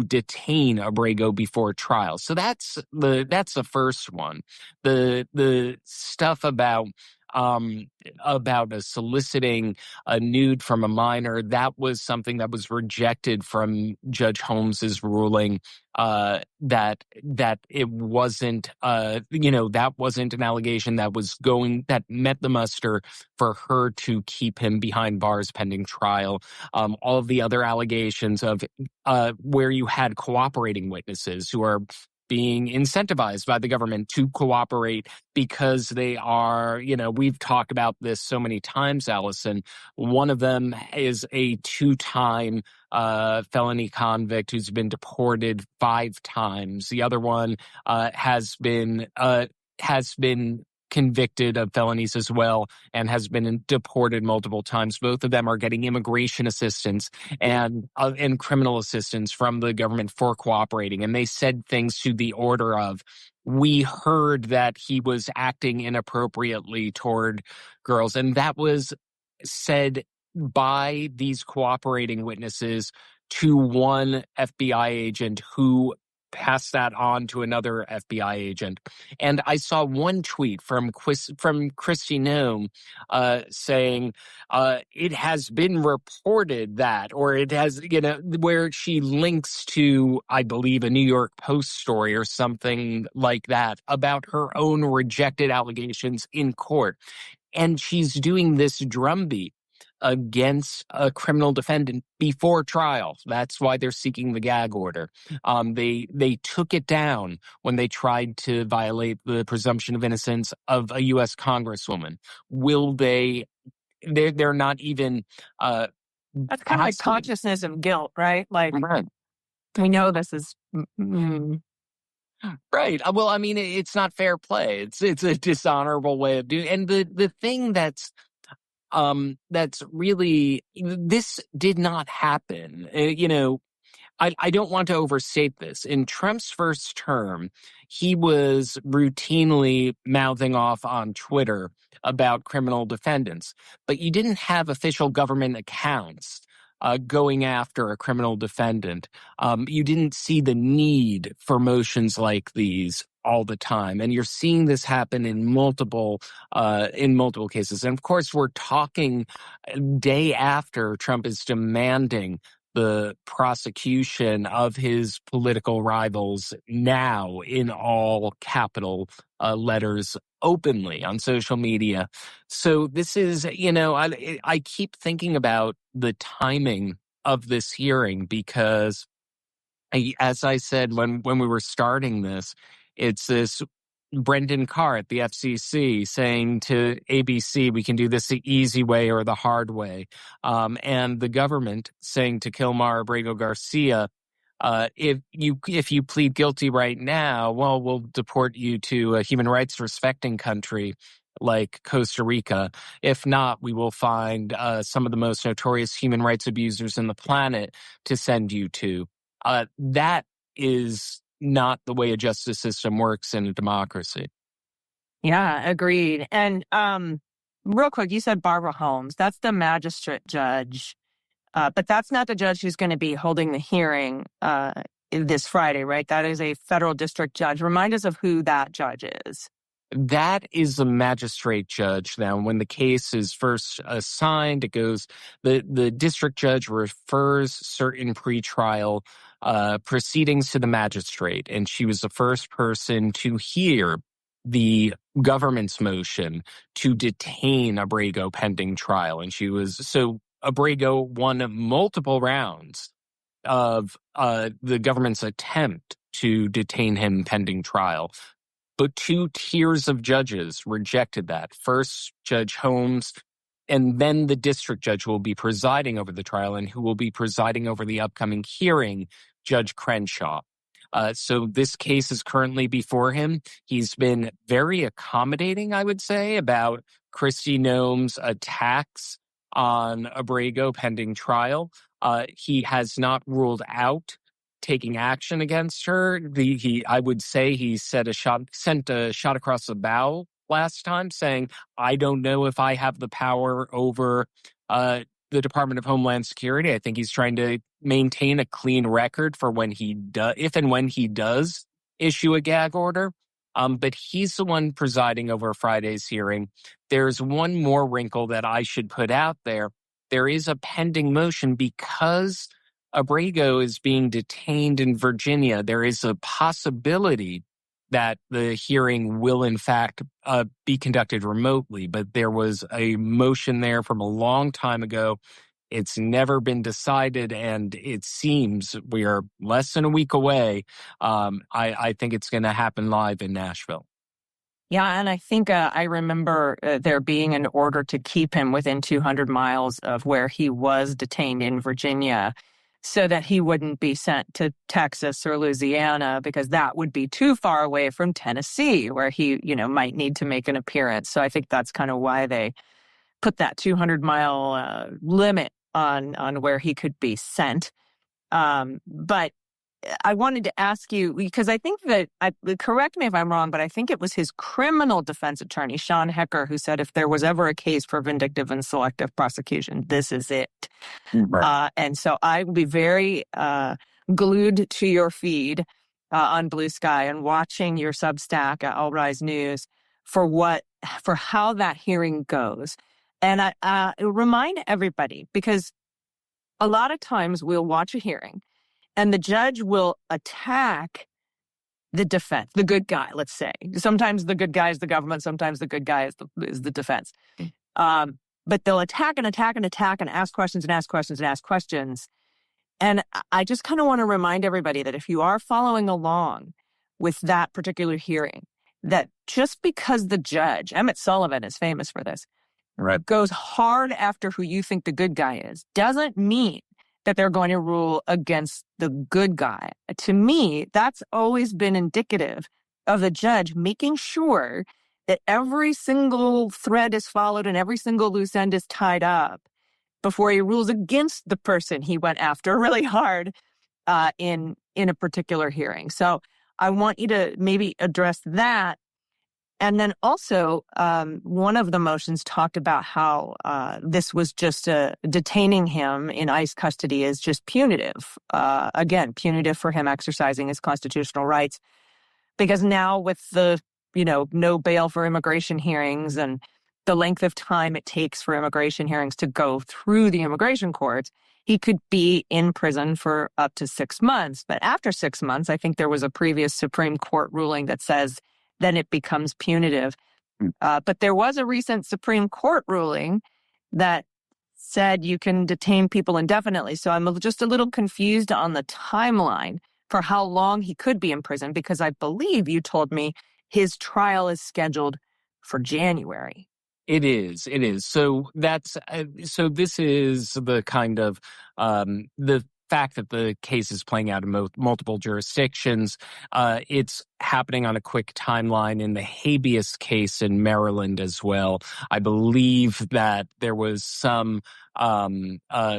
detain Abrego before trial. So that's the first one. The stuff about soliciting a nude from a minor, that was something that was rejected from Judge Holmes's ruling, that it wasn't, that wasn't an allegation that met the muster for her to keep him behind bars pending trial. All of the other allegations of where you had cooperating witnesses who are being incentivized by the government to cooperate because they are, we've talked about this so many times, Allison. One of them is a 2-time felony convict who's been deported 5 times. The other one has been convicted of felonies as well and has been deported multiple times. Both of them are getting immigration assistance and criminal assistance from the government for cooperating. And they said things to the order of, we heard that he was acting inappropriately toward girls. And that was said by these cooperating witnesses to one FBI agent who passed that on to another FBI agent. And I saw one tweet from Kristi Noem saying, it has been reported that, or it has, where she links to, I believe, a New York Post story or something like that about her own rejected allegations in court. And she's doing this drumbeat against a criminal defendant before trial. That's why they're seeking the gag order. They took it down when they tried to violate the presumption of innocence of a U.S. Congresswoman. Will they? They're not even. That's kind of like consciousness of guilt, right? Like, right. We know this is. Right. Well, I mean, it's not fair play. It's a dishonorable way of doing. And the thing that's really, this did not happen. I don't want to overstate this. In Trump's first term, he was routinely mouthing off on Twitter about criminal defendants, but you didn't have official government accounts going after a criminal defendant. You didn't see the need for motions like these all the time. And you're seeing this happen in multiple cases. And of course, we're talking day after Trump is demanding the prosecution of his political rivals now in all capital letters openly on social media. So this is, I keep thinking about the timing of this hearing because, as I said when we were starting this, it's this Brendan Carr at the FCC saying to ABC, we can do this the easy way or the hard way. And the government saying to Kilmar Abrego Garcia, if you plead guilty right now, well, we'll deport you to a human rights respecting country like Costa Rica. If not, we will find some of the most notorious human rights abusers in the planet to send you to. That is not the way a justice system works in a democracy. Yeah, agreed. And real quick, you said Barbara Holmes. That's the magistrate judge. But that's not the judge who's going to be holding the hearing this Friday, right? That is a federal district judge. Remind us of who that judge is. That is a magistrate judge. Now, when the case is first assigned, it goes, the district judge refers certain pretrial proceedings to the magistrate. And she was the first person to hear the government's motion to detain Abrego pending trial. And so Abrego won multiple rounds of the government's attempt to detain him pending trial. But 2 tiers of judges rejected that. First, Judge Holmes, and then the district judge who will be presiding over the trial and who will be presiding over the upcoming hearing, Judge Crenshaw. So this case is currently before him. He's been very accommodating, I would say, about Kristi Noem's attacks on Abrego pending trial. He has not ruled out taking action against her. I would say he sent a shot across the bow last time, saying, I don't know if I have the power over the Department of Homeland Security. I think he's trying to maintain a clean record for if and when he does issue a gag order. But he's the one presiding over Friday's hearing. There's one more wrinkle that I should put out there. There is a pending motion because Abrego is being detained in Virginia. There is a possibility that the hearing will, in fact, be conducted remotely. But there was a motion there from a long time ago. It's never been decided, and it seems we are less than a week away. I think it's going to happen live in Nashville. Yeah, and I think I remember there being an order to keep him within 200 miles of where he was detained in Virginia so that he wouldn't be sent to Texas or Louisiana, because that would be too far away from Tennessee, where he, might need to make an appearance. So I think that's kind of why they put that 200-mile limit on where he could be sent. But I wanted to ask you, because I think that, correct me if I'm wrong, but I think it was his criminal defense attorney, Sean Hecker, who said if there was ever a case for vindictive and selective prosecution, this is it. Right. And so I will be very glued to your feed on Blue Sky and watching your Substack at All Rise News for how that hearing goes. And I remind everybody, because a lot of times we'll watch a hearing and the judge will attack the defense, the good guy, let's say. Sometimes the good guy is the government, sometimes the good guy is the defense. But they'll attack and attack and attack and ask questions and ask questions and ask questions. And I just kind of want to remind everybody that if you are following along with that particular hearing, that just because the judge, Emmett Sullivan is famous for this, right, goes hard after who you think the good guy is, doesn't mean that they're going to rule against the good guy. To me, that's always been indicative of the judge making sure that every single thread is followed and every single loose end is tied up before he rules against the person he went after really hard in a particular hearing. So I want you to maybe address that. And then also, one of the motions talked about how this was just detaining him in ICE custody is just punitive. Again, punitive for him exercising his constitutional rights. Because now with the, no bail for immigration hearings and the length of time it takes for immigration hearings to go through the immigration courts, he could be in prison for up to 6 months. But after 6 months, I think there was a previous Supreme Court ruling that says then it becomes punitive. But there was a recent Supreme Court ruling that said you can detain people indefinitely. So I'm just a little confused on the timeline for how long he could be in prison, because I believe you told me his trial is scheduled for January. It is. So this is the kind of the fact that the case is playing out in multiple jurisdictions. It's happening on a quick timeline in the habeas case in Maryland as well. I believe that there was some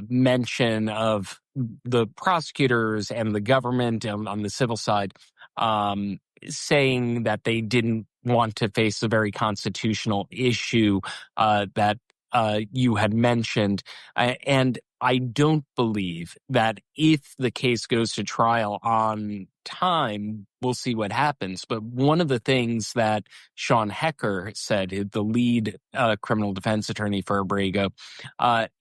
mention of the prosecutors and the government on the civil side saying that they didn't want to face a very constitutional issue that you had mentioned. And I don't believe that if the case goes to trial on time, we'll see what happens. But one of the things that Sean Hecker said, the lead criminal defense attorney for Abrego,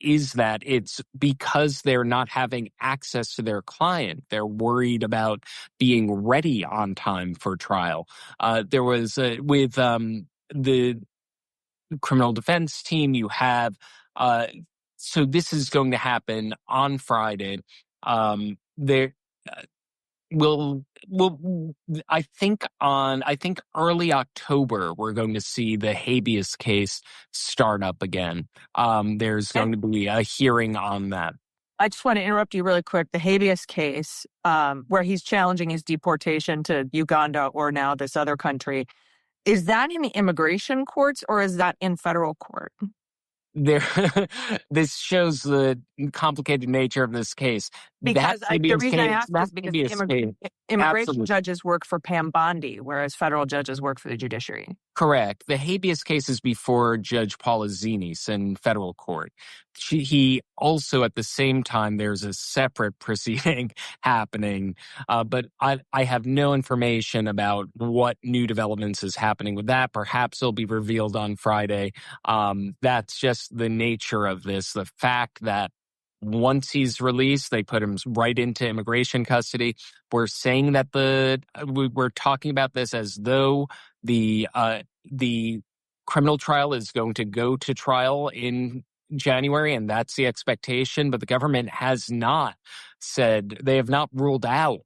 is that it's because they're not having access to their client. They're worried about being ready on time for trial. There was with the criminal defense team, you have so this is going to happen on Friday. There will I think early October we're going to see the habeas case start up again. There's going to be a hearing on that. I just want to interrupt you really quick. The habeas case, where he's challenging his deportation to Uganda or now this other country, is that in the immigration courts or is that in federal court? This shows the complicated nature of this case. Because the reason I ask is because immigration Absolutely. judges work for Pam Bondi, whereas federal judges work for the judiciary. Correct. The habeas case is before Judge Paula Zinis in federal court. He also, at the same time, there's a separate proceeding happening, but I have no information about what new developments is happening with that. Perhaps it'll be revealed on Friday. That's just the nature of this, the fact that once he's released, they put him right into immigration custody. We're saying that we're talking about this as though the criminal trial is going to go to trial in January, and that's the expectation. But the government has not said, they have not ruled out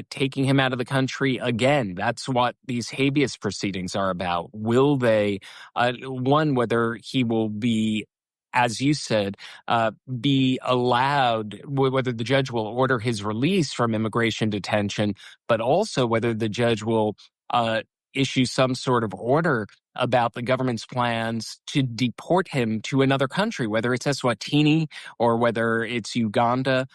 taking him out of the country again. That's what these habeas proceedings are about. Will they, whether he will be, as you said, be allowed, whether the judge will order his release from immigration detention, but also whether the judge will issue some sort of order about the government's plans to deport him to another country, whether it's Eswatini or whether it's Uganda.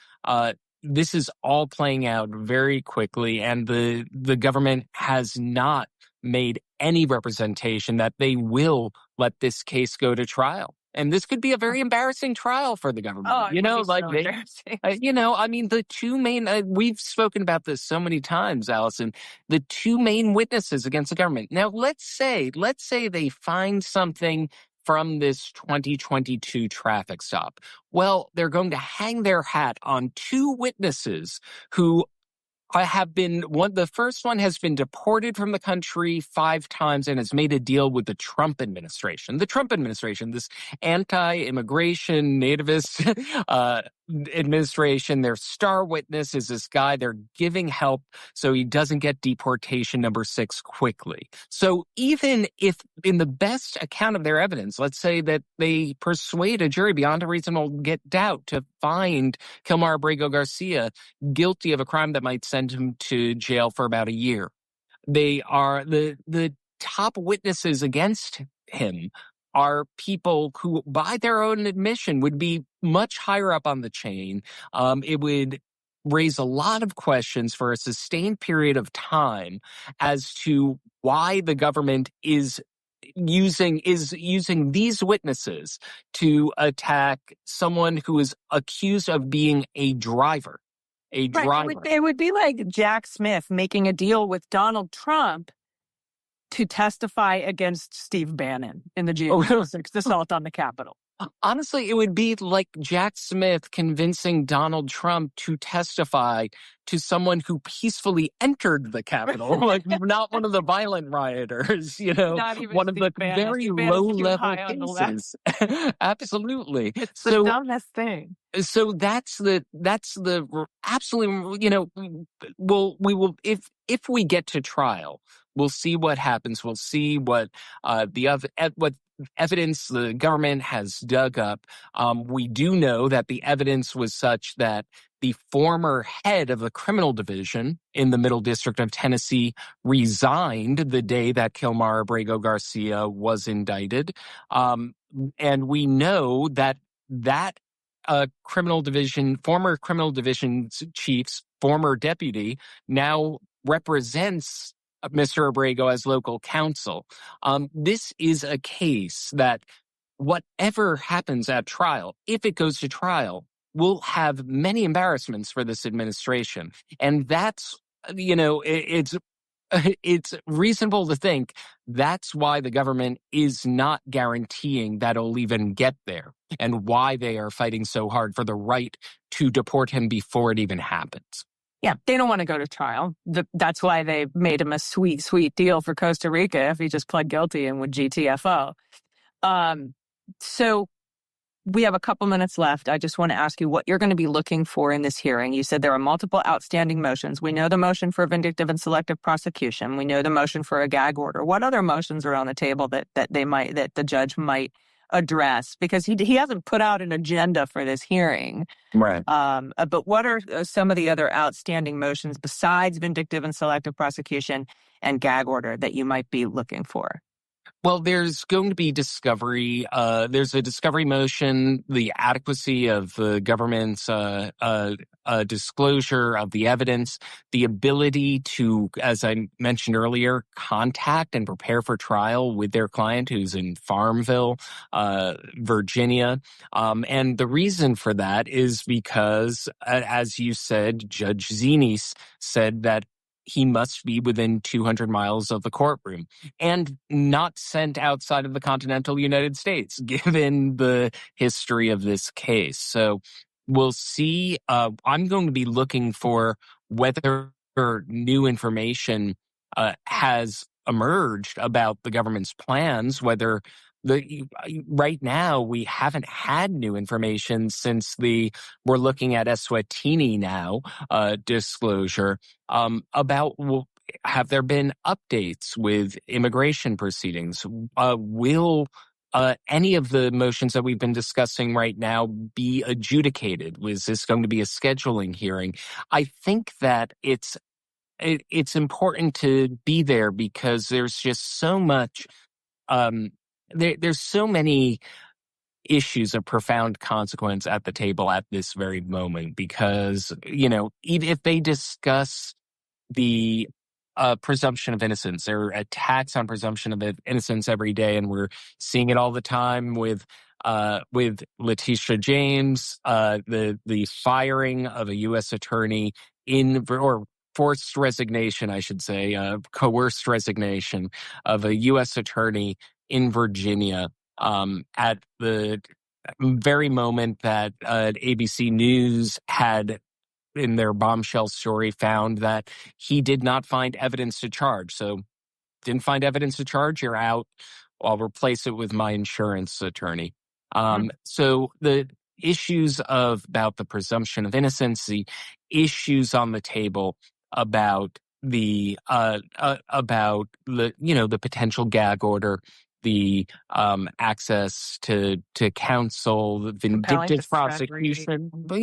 This is all playing out very quickly, and the government has not made any representation that they will let this case go to trial. And this could be a very embarrassing trial for the government. Oh, embarrassing. I mean, the two main, we've spoken about this so many times, Allison, the two main witnesses against the government. Now, let's say they find something from this 2022 traffic stop. Well, they're going to hang their hat on two witnesses who the first one has been deported from the country 5 times and has made a deal with the Trump administration. The Trump administration, this anti-immigration, nativist administration, their star witness is this guy. They're giving help so he doesn't get deportation number 6 quickly. So even if in the best account of their evidence, let's say that they persuade a jury beyond a reasonable doubt to find Kilmar Abrego Garcia guilty of a crime that might send him to jail for about a year, they are the top witnesses against him are people who, by their own admission, would be much higher up on the chain. It would raise a lot of questions for a sustained period of time as to why the government is using these witnesses to attack someone who is accused of being a driver. Right. It would be like Jack Smith making a deal with Donald Trump to testify against Steve Bannon in the January 6th assault on the Capitol. Honestly, it would be like Jack Smith convincing Donald Trump to testify to someone who peacefully entered the Capitol, like not one of the violent rioters, one of the very low-level cases. Absolutely. It's the dumbest thing. So that's the absolutely, we will, if we get to trial, we'll see what happens. We'll see what what evidence the government has dug up. We do know that the evidence was such that the former head of the criminal division in the Middle District of Tennessee resigned the day that Kilmar Abrego Garcia was indicted. And we know that former criminal division chief's former deputy now represents Mr. Abrego as local counsel. This is a case that whatever happens at trial, if it goes to trial, will have many embarrassments for this administration. And that's it's reasonable to think that's why the government is not guaranteeing that it'll even get there, and why they are fighting so hard for the right to deport him before it even happens. Yeah, they don't want to go to trial. That's why they made him a sweet, sweet deal for Costa Rica if he just pled guilty and would GTFO. So we have a couple minutes left. I just want to ask you what you're going to be looking for in this hearing. You said there are multiple outstanding motions. We know the motion for vindictive and selective prosecution. We know the motion for a gag order. What other motions are on the table that the judge might address? Because he hasn't put out an agenda for this hearing. Right. But what are some of the other outstanding motions besides vindictive and selective prosecution and gag order that you might be looking for? Well, there's going to be discovery. There's a discovery motion, the adequacy of the government's disclosure of the evidence, the ability to, as I mentioned earlier, contact and prepare for trial with their client who's in Farmville, Virginia. And the reason for that is because, as you said, Judge Zinis said that he must be within 200 miles of the courtroom and not sent outside of the continental United States, given the history of this case. So we'll see. I'm going to be looking for whether new information has emerged about the government's plans, whether right now we haven't had new information since we're looking at Eswatini now disclosure about have there been updates with immigration proceedings? Will any of the motions that we've been discussing right now be adjudicated? Was this going to be a scheduling hearing? I think that it's important to be there because there's just so much. There's so many issues of profound consequence at the table at this very moment because, even if they discuss the presumption of innocence, there are attacks on presumption of innocence every day, and we're seeing it all the time with Leticia James, the firing of a U.S. attorney or forced resignation, I should say, coerced resignation of a U.S. attorney in Virginia at the very moment that ABC News had, in their bombshell story, found that he did not find evidence to charge. So, didn't find evidence to charge, you're out. I'll replace it with my insurance attorney. So the issues about the presumption of innocence, the issues on the table about the potential gag order, the access to counsel, the vindictive prosecution. But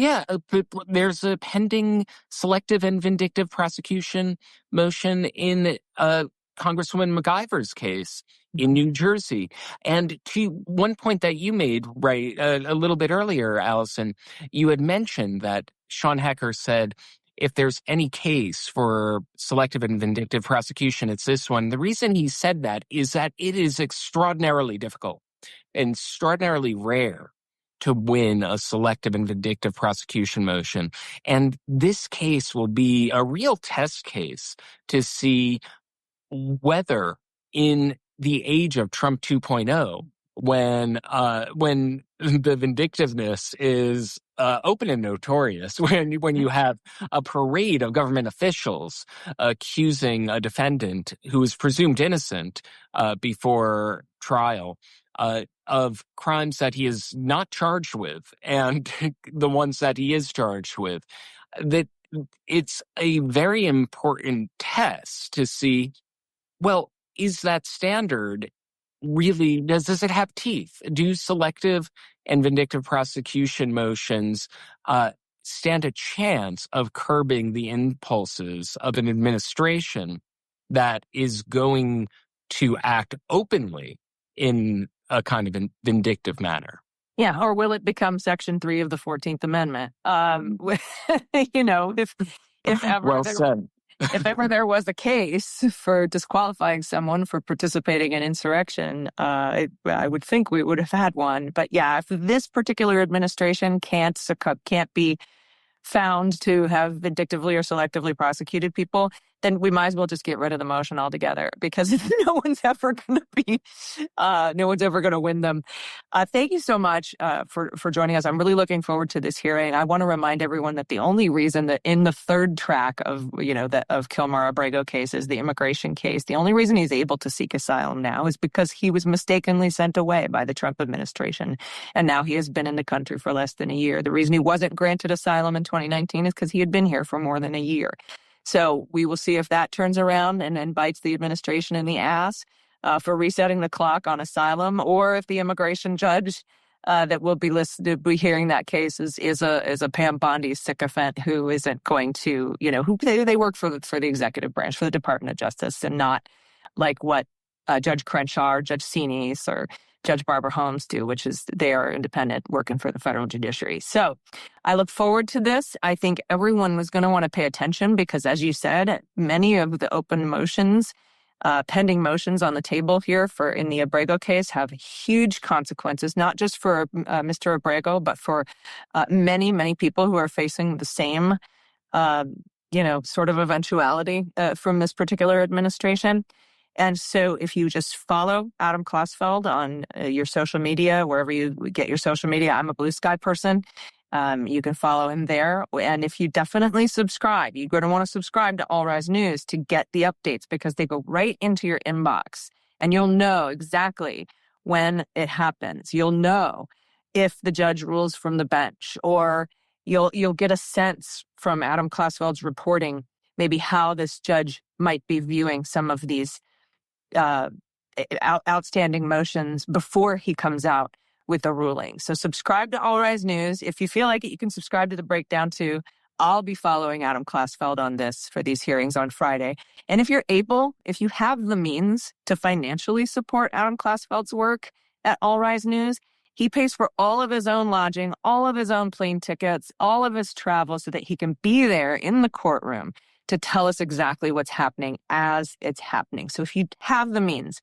there's a pending selective and vindictive prosecution motion in Congresswoman MacIver's case in New Jersey. And to one point that you made right a little bit earlier, Allison, you had mentioned that Sean Hecker said, if there's any case for selective and vindictive prosecution, it's this one. The reason he said that is that it is extraordinarily difficult and extraordinarily rare to win a selective and vindictive prosecution motion. And this case will be a real test case to see whether in the age of Trump 2.0, when the vindictiveness is open and notorious, when you have a parade of government officials accusing a defendant who is presumed innocent before trial of crimes that he is not charged with, and the ones that he is charged with, that it's a very important test to see, well, is that standard really, does it have teeth? Do selective and vindictive prosecution motions stand a chance of curbing the impulses of an administration that is going to act openly in a kind of vindictive manner? Yeah, or will it become Section 3 of the 14th Amendment? If ever well said. If ever there was a case for disqualifying someone for participating in insurrection, I would think we would have had one. But yeah, if this particular administration can't be found to have vindictively or selectively prosecuted people, then we might as well just get rid of the motion altogether, because no one's ever going to win them. Thank you so much for joining us. I'm really looking forward to this hearing. I want to remind everyone that the only reason that in the third track of Kilmer Abrego case is the immigration case, the only reason he's able to seek asylum now is because he was mistakenly sent away by the Trump administration, and now he has been in the country for less than a year. The reason he wasn't granted asylum in 2019 is because he had been here for more than a year. So we will see if that turns around and bites the administration in the ass for resetting the clock on asylum, or if the immigration judge that will be hearing that case is a Pam Bondi sycophant who isn't going to, who they work for the executive branch, for the Department of Justice, and not like what Judge Crenshaw, Judge Sinise, or Judge Barbara Holmes do, which is they are independent working for the federal judiciary. So I look forward to this. I think everyone was going to want to pay attention because, as you said, many of the open motions, pending motions on the table here in the Abrego case have huge consequences, not just for Mr. Abrego, but for many, many people who are facing the same, sort of eventuality from this particular administration. And so if you just follow Adam Klasfeld on your social media, wherever you get your social media, I'm a Blue Sky person. You can follow him there. And if you definitely subscribe, you're going to want to subscribe to All Rise News to get the updates, because they go right into your inbox and you'll know exactly when it happens. You'll know if the judge rules from the bench, or you'll get a sense from Adam Klasfeld's reporting, maybe how this judge might be viewing some of these outstanding motions before he comes out with a ruling. So subscribe to All Rise News. If you feel like it, you can subscribe to The Breakdown too. I'll be following Adam Klasfeld on this for these hearings on Friday. And if you have the means to financially support Adam Klasfeld's work at All Rise News, he pays for all of his own lodging, all of his own plane tickets, all of his travel, so that he can be there in the courtroom to tell us exactly what's happening as it's happening. So if you have the means,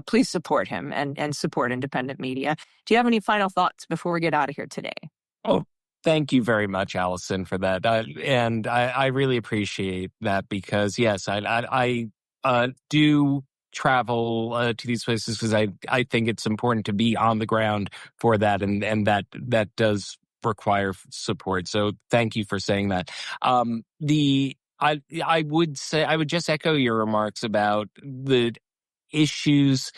please support him and support independent media. Do you have any final thoughts before we get out of here today? Oh, thank you very much, Allison, for that. And I really appreciate that, because, yes, I do travel to these places because I think it's important to be on the ground for that, and that does require support. So thank you for saying that. I would just echo your remarks about the issues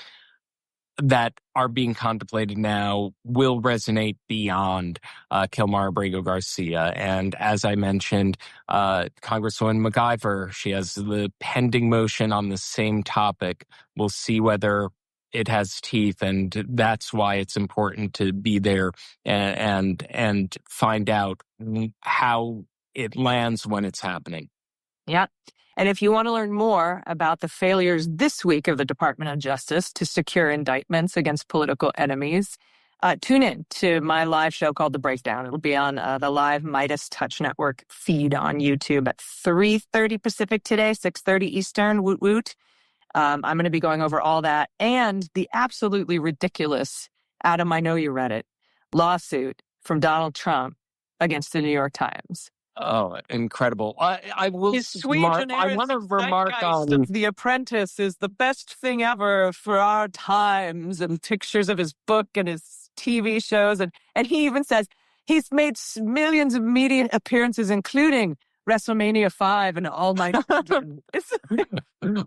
that are being contemplated now will resonate beyond Kilmer Abrego Garcia. And as I mentioned, Congresswoman MacIver, she has the pending motion on the same topic. We'll see whether it has teeth, and that's why it's important to be there and find out how it lands when it's happening. Yeah. And if you want to learn more about the failures this week of the Department of Justice to secure indictments against political enemies, tune in to my live show called The Breakdown. It'll be on the live Midas Touch Network feed on YouTube at 3:30 Pacific today, 6:30 Eastern. Woot woot. I'm going to be going over all that and the absolutely ridiculous, Adam, I know you read it, lawsuit from Donald Trump against the New York Times. Oh, incredible. I will I want to remark on The Apprentice is the best thing ever for our times, and pictures of his book and his TV shows. And he even says he's made millions of media appearances, including WrestleMania 5 and All Night.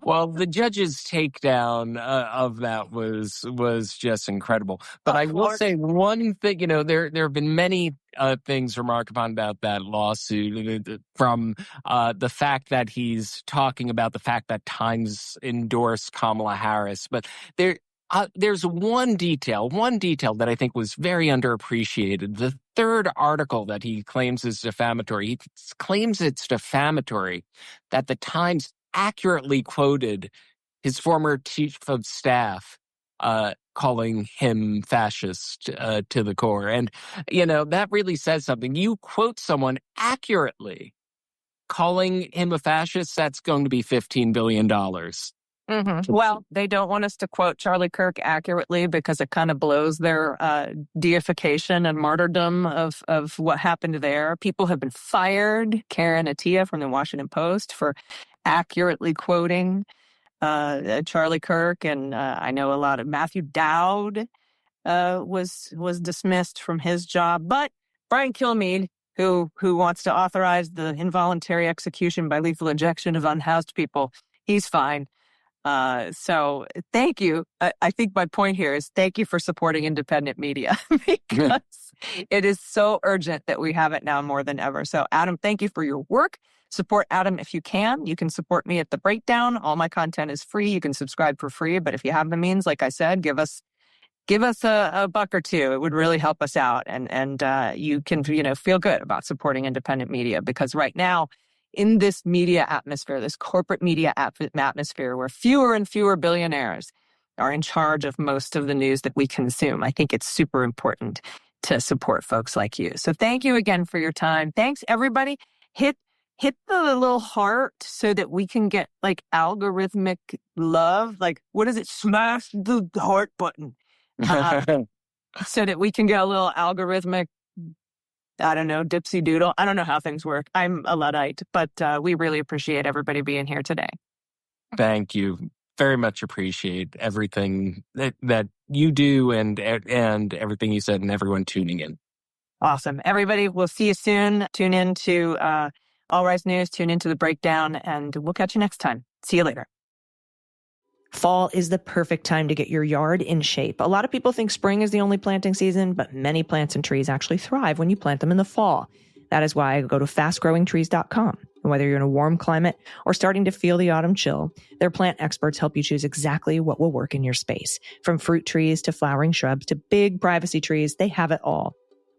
Well, the judge's takedown of that was just incredible. But I will say one thing, there have been many things remarked upon about that lawsuit, from the fact that he's talking about the fact that Times endorsed Kamala Harris. But there's one detail that I think was very underappreciated. The third article that he claims is defamatory. He claims it's defamatory that the Times accurately quoted his former chief of staff calling him fascist to the core. And, that really says something. You quote someone accurately calling him a fascist, that's going to be $15 billion. Well, they don't want us to quote Charlie Kirk accurately because it kind of blows their deification and martyrdom of what happened there. People have been fired. Karen Attia from the Washington Post for accurately quoting Charlie Kirk. And I know a lot of Matthew Dowd was dismissed from his job. But Brian Kilmeade, who wants to authorize the involuntary execution by lethal injection of unhoused people, he's fine. So thank you. I think my point here is thank you for supporting independent media because it is so urgent that we have it now more than ever. So Adam, thank you for your work. Support Adam if you can. You can support me at The Breakdown. All my content is free. You can subscribe for free. But if you have the means, like I said, give us a buck or two. It would really help us out. And you can, feel good about supporting independent media because right now, in this media atmosphere, this corporate media atmosphere where fewer and fewer billionaires are in charge of most of the news that we consume, I think it's super important to support folks like you. So thank you again for your time. Thanks, everybody. Hit the little heart so that we can get like algorithmic love. Like, what is it? Smash the heart button. So that we can get a little algorithmic, I don't know, dipsy doodle. I don't know how things work. I'm a Luddite, but we really appreciate everybody being here today. Thank you. Very much appreciate everything that you do and everything you said and everyone tuning in. Awesome. Everybody, we'll see you soon. Tune in to All Rise News, tune into The Breakdown, and we'll catch you next time. See you later. Fall is the perfect time to get your yard in shape. A lot of people think spring is the only planting season, but many plants and trees actually thrive when you plant them in the fall. That is why I go to fastgrowingtrees.com. And whether you're in a warm climate or starting to feel the autumn chill, their plant experts help you choose exactly what will work in your space. From fruit trees to flowering shrubs to big privacy trees, they have it all.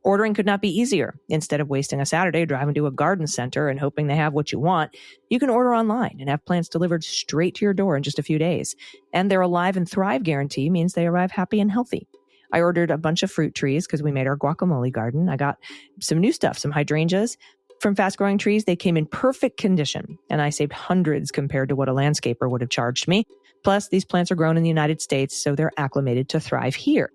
Ordering could not be easier. Instead of wasting a Saturday driving to a garden center and hoping they have what you want, you can order online and have plants delivered straight to your door in just a few days. And their Alive and Thrive guarantee means they arrive happy and healthy. I ordered a bunch of fruit trees because we made our guacamole garden. I got some new stuff, some hydrangeas. From Fast Growing Trees, they came in perfect condition, and I saved hundreds compared to what a landscaper would have charged me. Plus, these plants are grown in the United States, so they're acclimated to thrive here.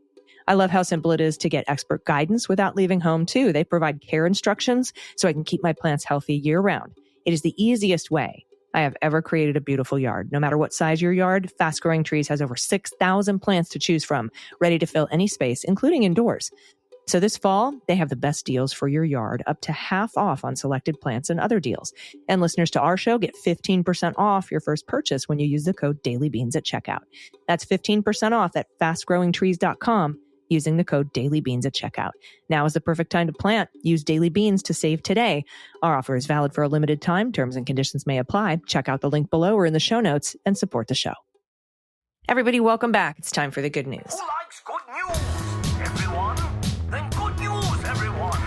I love how simple it is to get expert guidance without leaving home, too. They provide care instructions so I can keep my plants healthy year-round. It is the easiest way I have ever created a beautiful yard. No matter what size your yard, Fast Growing Trees has over 6,000 plants to choose from, ready to fill any space, including indoors. So this fall, they have the best deals for your yard, up to half off on selected plants and other deals. And listeners to our show get 15% off your first purchase when you use the code DailyBeans at checkout. That's 15% off at fastgrowingtrees.com. using the code DailyBeans at checkout. Now is the perfect time to plant. Use Daily Beans to save today. Our offer is valid for a limited time. Terms and conditions may apply. Check out the link below or in the show notes and support the show. Everybody, welcome back. It's time for the good news. Who likes good news? Everyone? Then good news, everyone.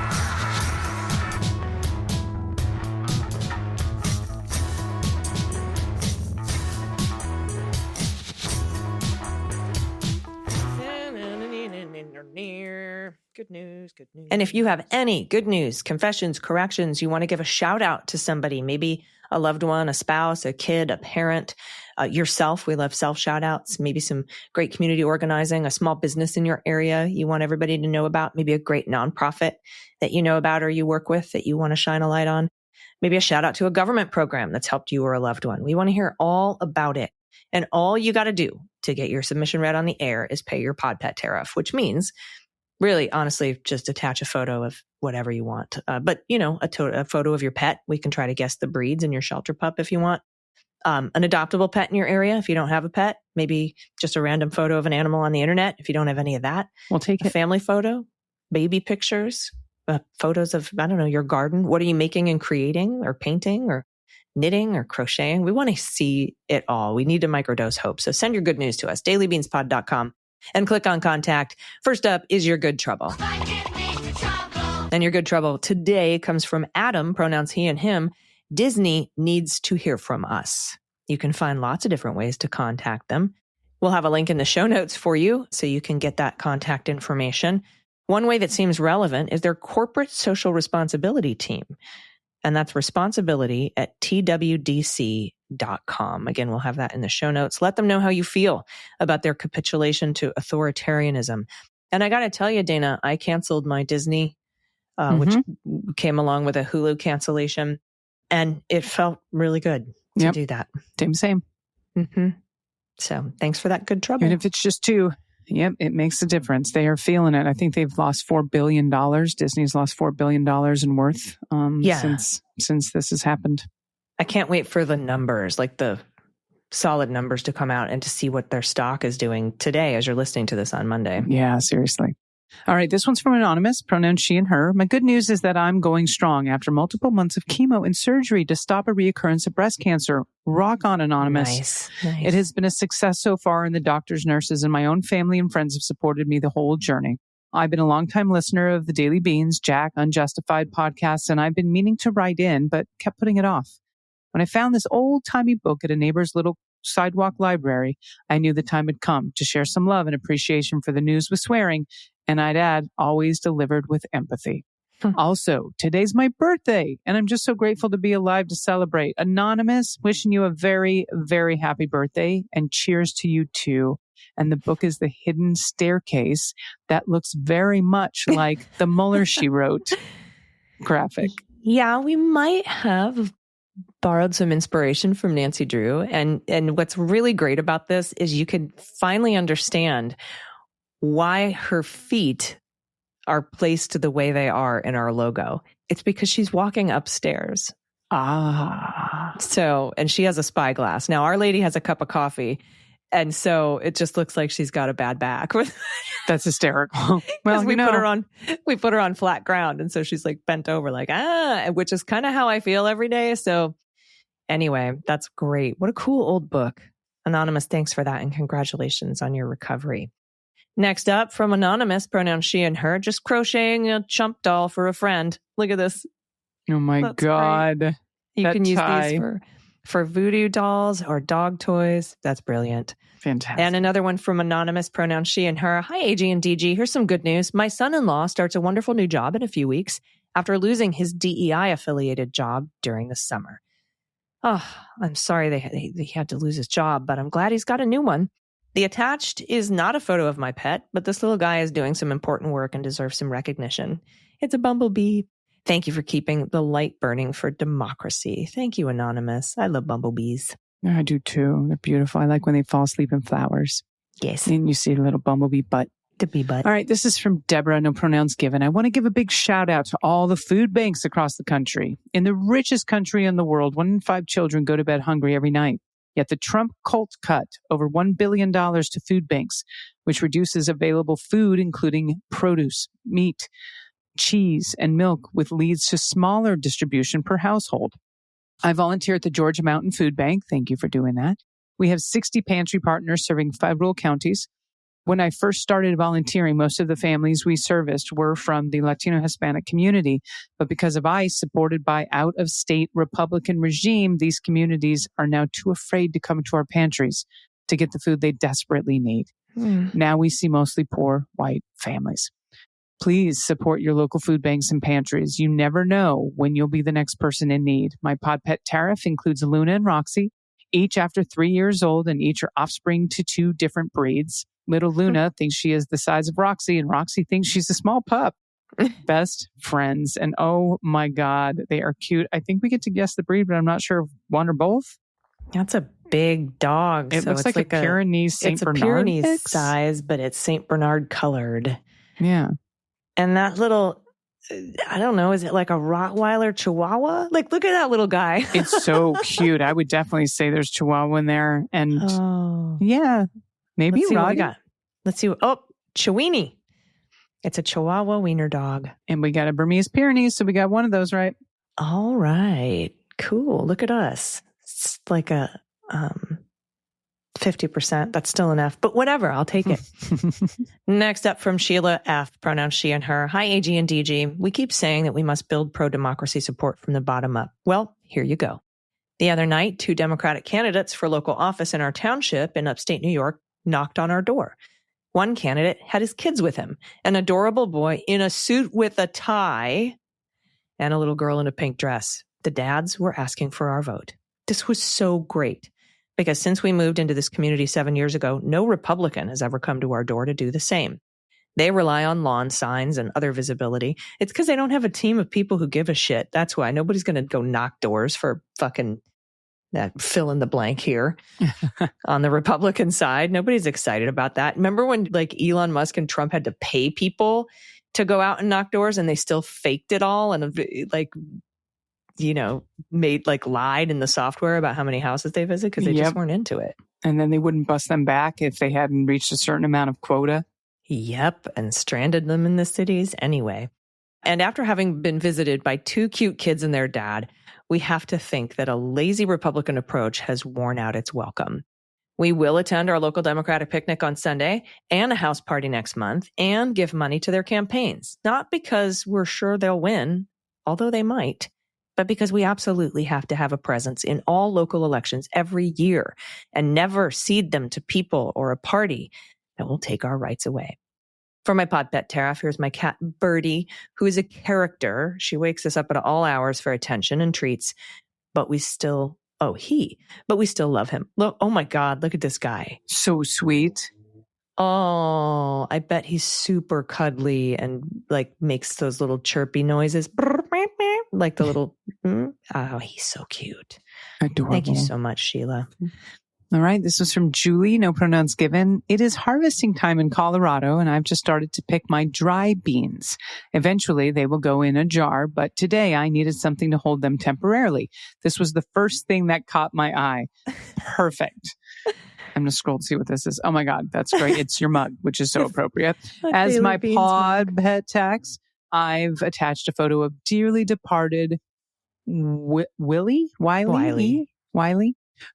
Good news, good news. And if you have any good news, confessions, corrections, you want to give a shout out to somebody, maybe a loved one, a spouse, a kid, a parent, yourself. We love self shout outs, maybe some great community organizing, a small business in your area you want everybody to know about, maybe a great nonprofit that you know about or you work with that you want to shine a light on, maybe a shout out to a government program that's helped you or a loved one. We want to hear all about it. And all you got to do to get your submission read on the air is pay your pod pet tariff, which means really, honestly, just attach a photo of whatever you want. But, you know, a photo of your pet. We can try to guess the breeds in your shelter pup if you want. An adoptable pet in your area if you don't have a pet. Maybe just a random photo of an animal on the internet if you don't have any of that. We'll take a it. Family photo, baby pictures, photos of, I don't know, your garden. What are you making and creating or painting or knitting or crocheting? We want to see it all. We need to microdose hope. So send your good news to us, dailybeanspod.com. And click on contact. First up is your good trouble. And your good trouble today comes from Adam, pronouns he and him. Disney needs to hear from us. You can find lots of different ways to contact them. We'll have a link in the show notes for you so you can get that contact information. One way that seems relevant is their corporate social responsibility team. And that's responsibility@twdc.org. Again, we'll have that in the show notes. Let them know how you feel about their capitulation to authoritarianism. And I got to tell you, Dana, I canceled my Disney, which came along with a Hulu cancellation. And it felt really good to do that. Same. So thanks for that good trouble. And if it's just two, it makes a difference. They are feeling it. I think they've lost $4 billion. Disney's lost $4 billion in worth since this has happened. I can't wait for the numbers, like the solid numbers to come out and to see what their stock is doing today as you're listening to this on Monday. Yeah, seriously. All right, this one's from Anonymous, pronoun she and her. My good news is that I'm going strong after multiple months of chemo and surgery to stop a reoccurrence of breast cancer. Rock on, Anonymous. Nice. It has been a success so far, and the doctors, nurses, and my own family and friends have supported me the whole journey. I've been a longtime listener of the Daily Beans, Jack, Unjustified podcasts, and I've been meaning to write in, but kept putting it off. When I found this old-timey book at a neighbor's little sidewalk library, I knew the time had come to share some love and appreciation for the news with swearing, and I'd add, always delivered with empathy. Also, today's my birthday, and I'm just so grateful to be alive to celebrate. Anonymous, wishing you a very, very happy birthday, and cheers to you too. And the book is The Hidden Staircase. That looks very much like the Mueller she wrote graphic. Yeah, we might have borrowed some inspiration from Nancy Drew. And what's really great about this is you can finally understand why her feet are placed the way they are in our logo. It's because she's walking upstairs. So, and she has a spyglass. Now, Our Lady has a cup of coffee. And so it just looks like she's got a bad back. That's hysterical. Well, we put her on flat ground. And so she's like bent over like, which is kind of how I feel every day. So anyway, that's great. What a cool old book. Anonymous, thanks for that. And congratulations on your recovery. Next up from Anonymous, pronoun she and her, just crocheting a chump doll for a friend. Look at this. Oh my God. Great. You can use these for voodoo dolls or dog toys. That's brilliant. Fantastic. And another one from Anonymous, pronoun she and her. Hi, AG and DG. Here's some good news. My son-in-law starts a wonderful new job in a few weeks after losing his DEI-affiliated job during the summer. Oh, I'm sorry he had to lose his job, but I'm glad he's got a new one. The attached is not a photo of my pet, but this little guy is doing some important work and deserves some recognition. It's a bumblebee. Thank you for keeping the light burning for democracy. Thank you, Anonymous. I love bumblebees. Yeah, I do too. They're beautiful. I like when they fall asleep in flowers. Yes. And you see a little bumblebee butt. The bee butt. All right, this is from Deborah, no pronouns given. I want to give a big shout out to all the food banks across the country. In the richest country in the world, 1 in 5 children go to bed hungry every night. Yet the Trump cult cut over $1 billion to food banks, which reduces available food, including produce, meat, cheese, and milk, which leads to smaller distribution per household. I volunteer at the Georgia Mountain Food Bank. Thank you for doing that. We have 60 pantry partners serving 5 rural counties. When I first started volunteering, most of the families we serviced were from the Latino Hispanic community. But because of ICE, supported by out-of-state Republican regime, these communities are now too afraid to come to our pantries to get the food they desperately need. Now we see mostly poor white families. Please support your local food banks and pantries. You never know when you'll be the next person in need. My pod pet tariff includes Luna and Roxy, each after 3 years old, and each are offspring to 2 different breeds. Little Luna thinks she is the size of Roxy, and Roxy thinks she's a small pup. Best friends. And oh my God, they are cute. I think we get to guess the breed, but I'm not sure if one or both. That's a big dog. It looks like a Pyrenees St. Bernard. It's a Pyrenees size, but it's St. Bernard colored. Yeah. And that little, I don't know, is it like a Rottweiler Chihuahua? Like, look at that little guy. It's so cute. I would definitely say there's Chihuahua in there. And yeah, maybe Let's see what we Roddy. got. Let's see. Chiweenie. It's a Chihuahua wiener dog. And we got a Burmese Pyrenees, so we got one of those, right? All right. Cool. Look at us. It's like a 50%. That's still an F, but whatever. I'll take it. Next up from Sheila F., pronouns she and her. Hi, AG and DG. We keep saying that we must build pro-democracy support from the bottom up. Well, here you go. The other night, 2 Democratic candidates for local office in our township in upstate New York knocked on our door. One candidate had his kids with him, an adorable boy in a suit with a tie and a little girl in a pink dress. The dads were asking for our vote. This was so great because since we moved into this community 7 years ago, no Republican has ever come to our door to do the same. They rely on lawn signs and other visibility. It's because they don't have a team of people who give a shit. That's why nobody's going to go knock doors for fucking that fill in the blank here on the Republican side. Nobody's excited about that. Remember when like Elon Musk and Trump had to pay people to go out and knock doors and they still faked it all and like, you know, made like lied in the software about how many houses they visit because they just weren't into it. And then they wouldn't bust them back if they hadn't reached a certain amount of quota. Yep, and stranded them in the cities anyway. And after having been visited by two cute kids and their dad, we have to think that a lazy Republican approach has worn out its welcome. We will attend our local Democratic picnic on Sunday and a house party next month and give money to their campaigns. Not because we're sure they'll win, although they might, but because we absolutely have to have a presence in all local elections every year and never cede them to people or a party that will take our rights away. For my pod pet Tariff, here's my cat Birdie, who is a character. She wakes us up at all hours for attention and treats, but we still love him. Look, oh my God, look at this guy. So sweet. Oh, I bet he's super cuddly and like makes those little chirpy noises. Like the little, oh, he's so cute. Adorable. Thank you so much, Sheila. All right. This was from Julie. No pronouns given. It is harvesting time in Colorado, and I've just started to pick my dry beans. Eventually, they will go in a jar, but today I needed something to hold them temporarily. This was the first thing that caught my eye. Perfect. I'm going to scroll to see what this is. Oh, my God. That's great. It's your mug, which is so appropriate. As my pod pet tax, I've attached a photo of dearly departed Wiley,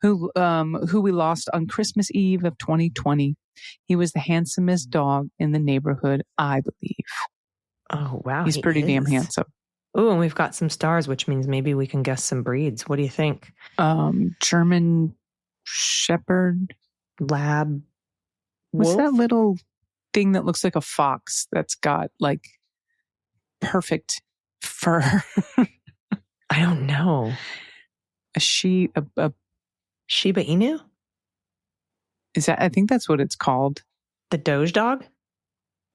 who we lost on Christmas Eve of 2020. He was the handsomest dog in the neighborhood, I believe. Oh, wow. He's pretty damn handsome. Oh, and we've got some stars, which means maybe we can guess some breeds. What do you think? German Shepherd. Lab. What's Wolf? that little thing that looks like a fox that's got like perfect fur? I don't know. A Shiba Inu? Is that? I think that's what it's called. The Doge dog?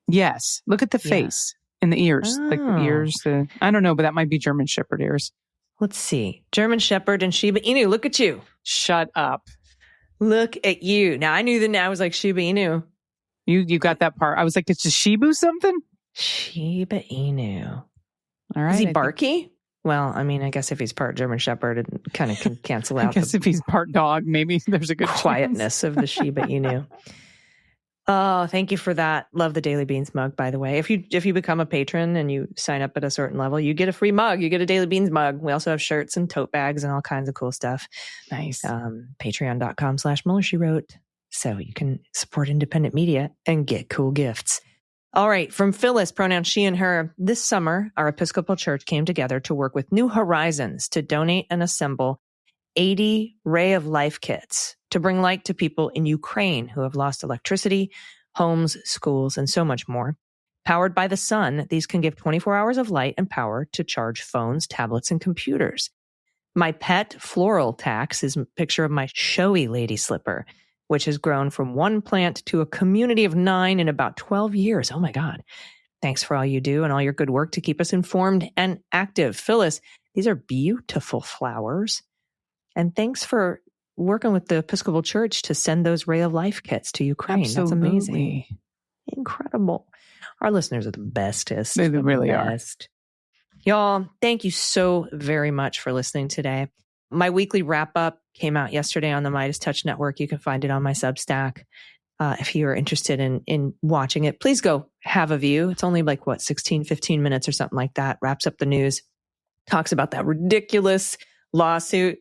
Yes. Look at the face and the ears. Like the ears. I don't know, but that might be German Shepherd ears. Let's see. German Shepherd and Shiba Inu. Look at you. Shut up. Look at you. Now I knew that I was like Shiba Inu. You got that part. I was like, it's a Shibu something? Shiba Inu. All right. Is he barky? Well, I mean, I guess if he's part German Shepherd, it kind of can cancel out. I guess if he's part dog, maybe there's a good quietness of the Shiba Inu. Oh, thank you for that. Love the Daily Beans mug, by the way. If you become a patron and you sign up at a certain level, you get a free mug. You get a Daily Beans mug. We also have shirts and tote bags and all kinds of cool stuff. Nice. Patreon.com/MullerSheWrote. So you can support independent media and get cool gifts. All right. From Phyllis, pronouns she and her. This summer, our Episcopal Church came together to work with New Horizons to donate and assemble 80 Ray of Life kits to bring light to people in Ukraine who have lost electricity, homes, schools, and so much more. Powered by the sun, these can give 24 hours of light and power to charge phones, tablets, and computers. My pet floral tax is a picture of my showy lady slipper, which has grown from one plant to a community of 9 in about 12 years. Oh my God. Thanks for all you do and all your good work to keep us informed and active. Phyllis, these are beautiful flowers. And thanks for working with the Episcopal Church to send those Ray of Life kits to Ukraine. Absolutely. That's amazing. Incredible. Our listeners are the bestest. They really are. Y'all, thank you so very much for listening today. My weekly wrap up came out yesterday on the Midas Touch Network. You can find it on my Substack. If you are interested in watching it, please go have a view. It's only like 16, 15 minutes or something like that. Wraps up the news, talks about that ridiculous lawsuit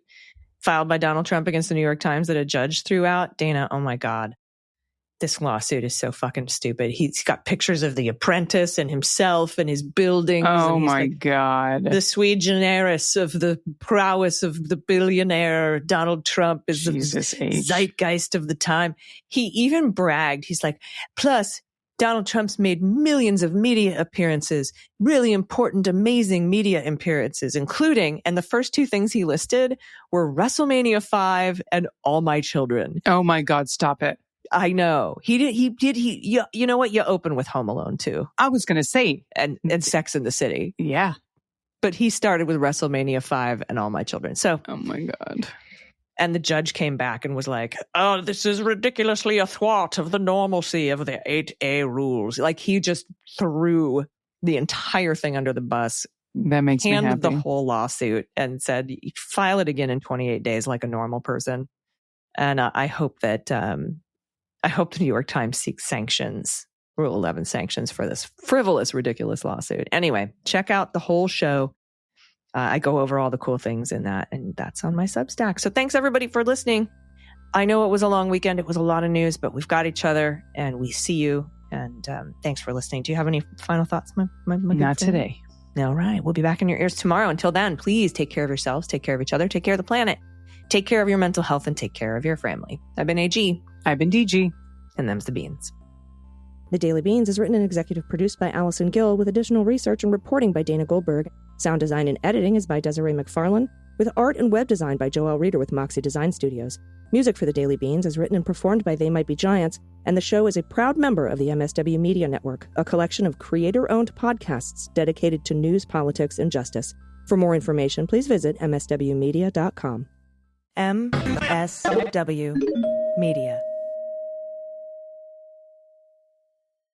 filed by Donald Trump against the New York Times that a judge threw out. Dana, oh my God. This lawsuit is so fucking stupid. He's got pictures of The Apprentice and himself and his buildings. Oh and my God. The sui generis of the prowess of the billionaire Donald Trump is the zeitgeist of the time. He even bragged. He's like, plus Donald Trump's made millions of media appearances, really important, amazing media appearances, including, and the first two things he listed were WrestleMania 5 and All My Children. Oh my God, stop it. I know. You know what? You open with Home Alone too. I was going to say. And Sex in the City. Yeah. But he started with WrestleMania 5 and All My Children. So. Oh my God. And the judge came back and was like, oh, this is ridiculously athwart of the normalcy of the 8A rules. Like, he just threw the entire thing under the bus. That makes me happy. Handed the whole lawsuit and said, file it again in 28 days like a normal person. And I hope that, the New York Times seeks sanctions, Rule 11 sanctions for this frivolous, ridiculous lawsuit. Anyway, check out the whole show. I go over all the cool things in that, and that's on my Substack. So thanks, everybody, for listening. I know it was a long weekend. It was a lot of news, but we've got each other, and we see you. And thanks for listening. Do you have any final thoughts, my Not today. All right. We'll be back in your ears tomorrow. Until then, please take care of yourselves, take care of each other, take care of the planet, take care of your mental health, and take care of your family. I've been AG. I've been DG. And them's the beans. The Daily Beans is written and executive produced by Allison Gill with additional research and reporting by Dana Goldberg. Sound design and editing is by Desiree McFarlane, with art and web design by Joelle Reeder with Moxie Design Studios. Music for The Daily Beans is written and performed by They Might Be Giants, and the show is a proud member of the MSW Media Network, a collection of creator-owned podcasts dedicated to news, politics, and justice. For more information, please visit mswmedia.com. MSW Media.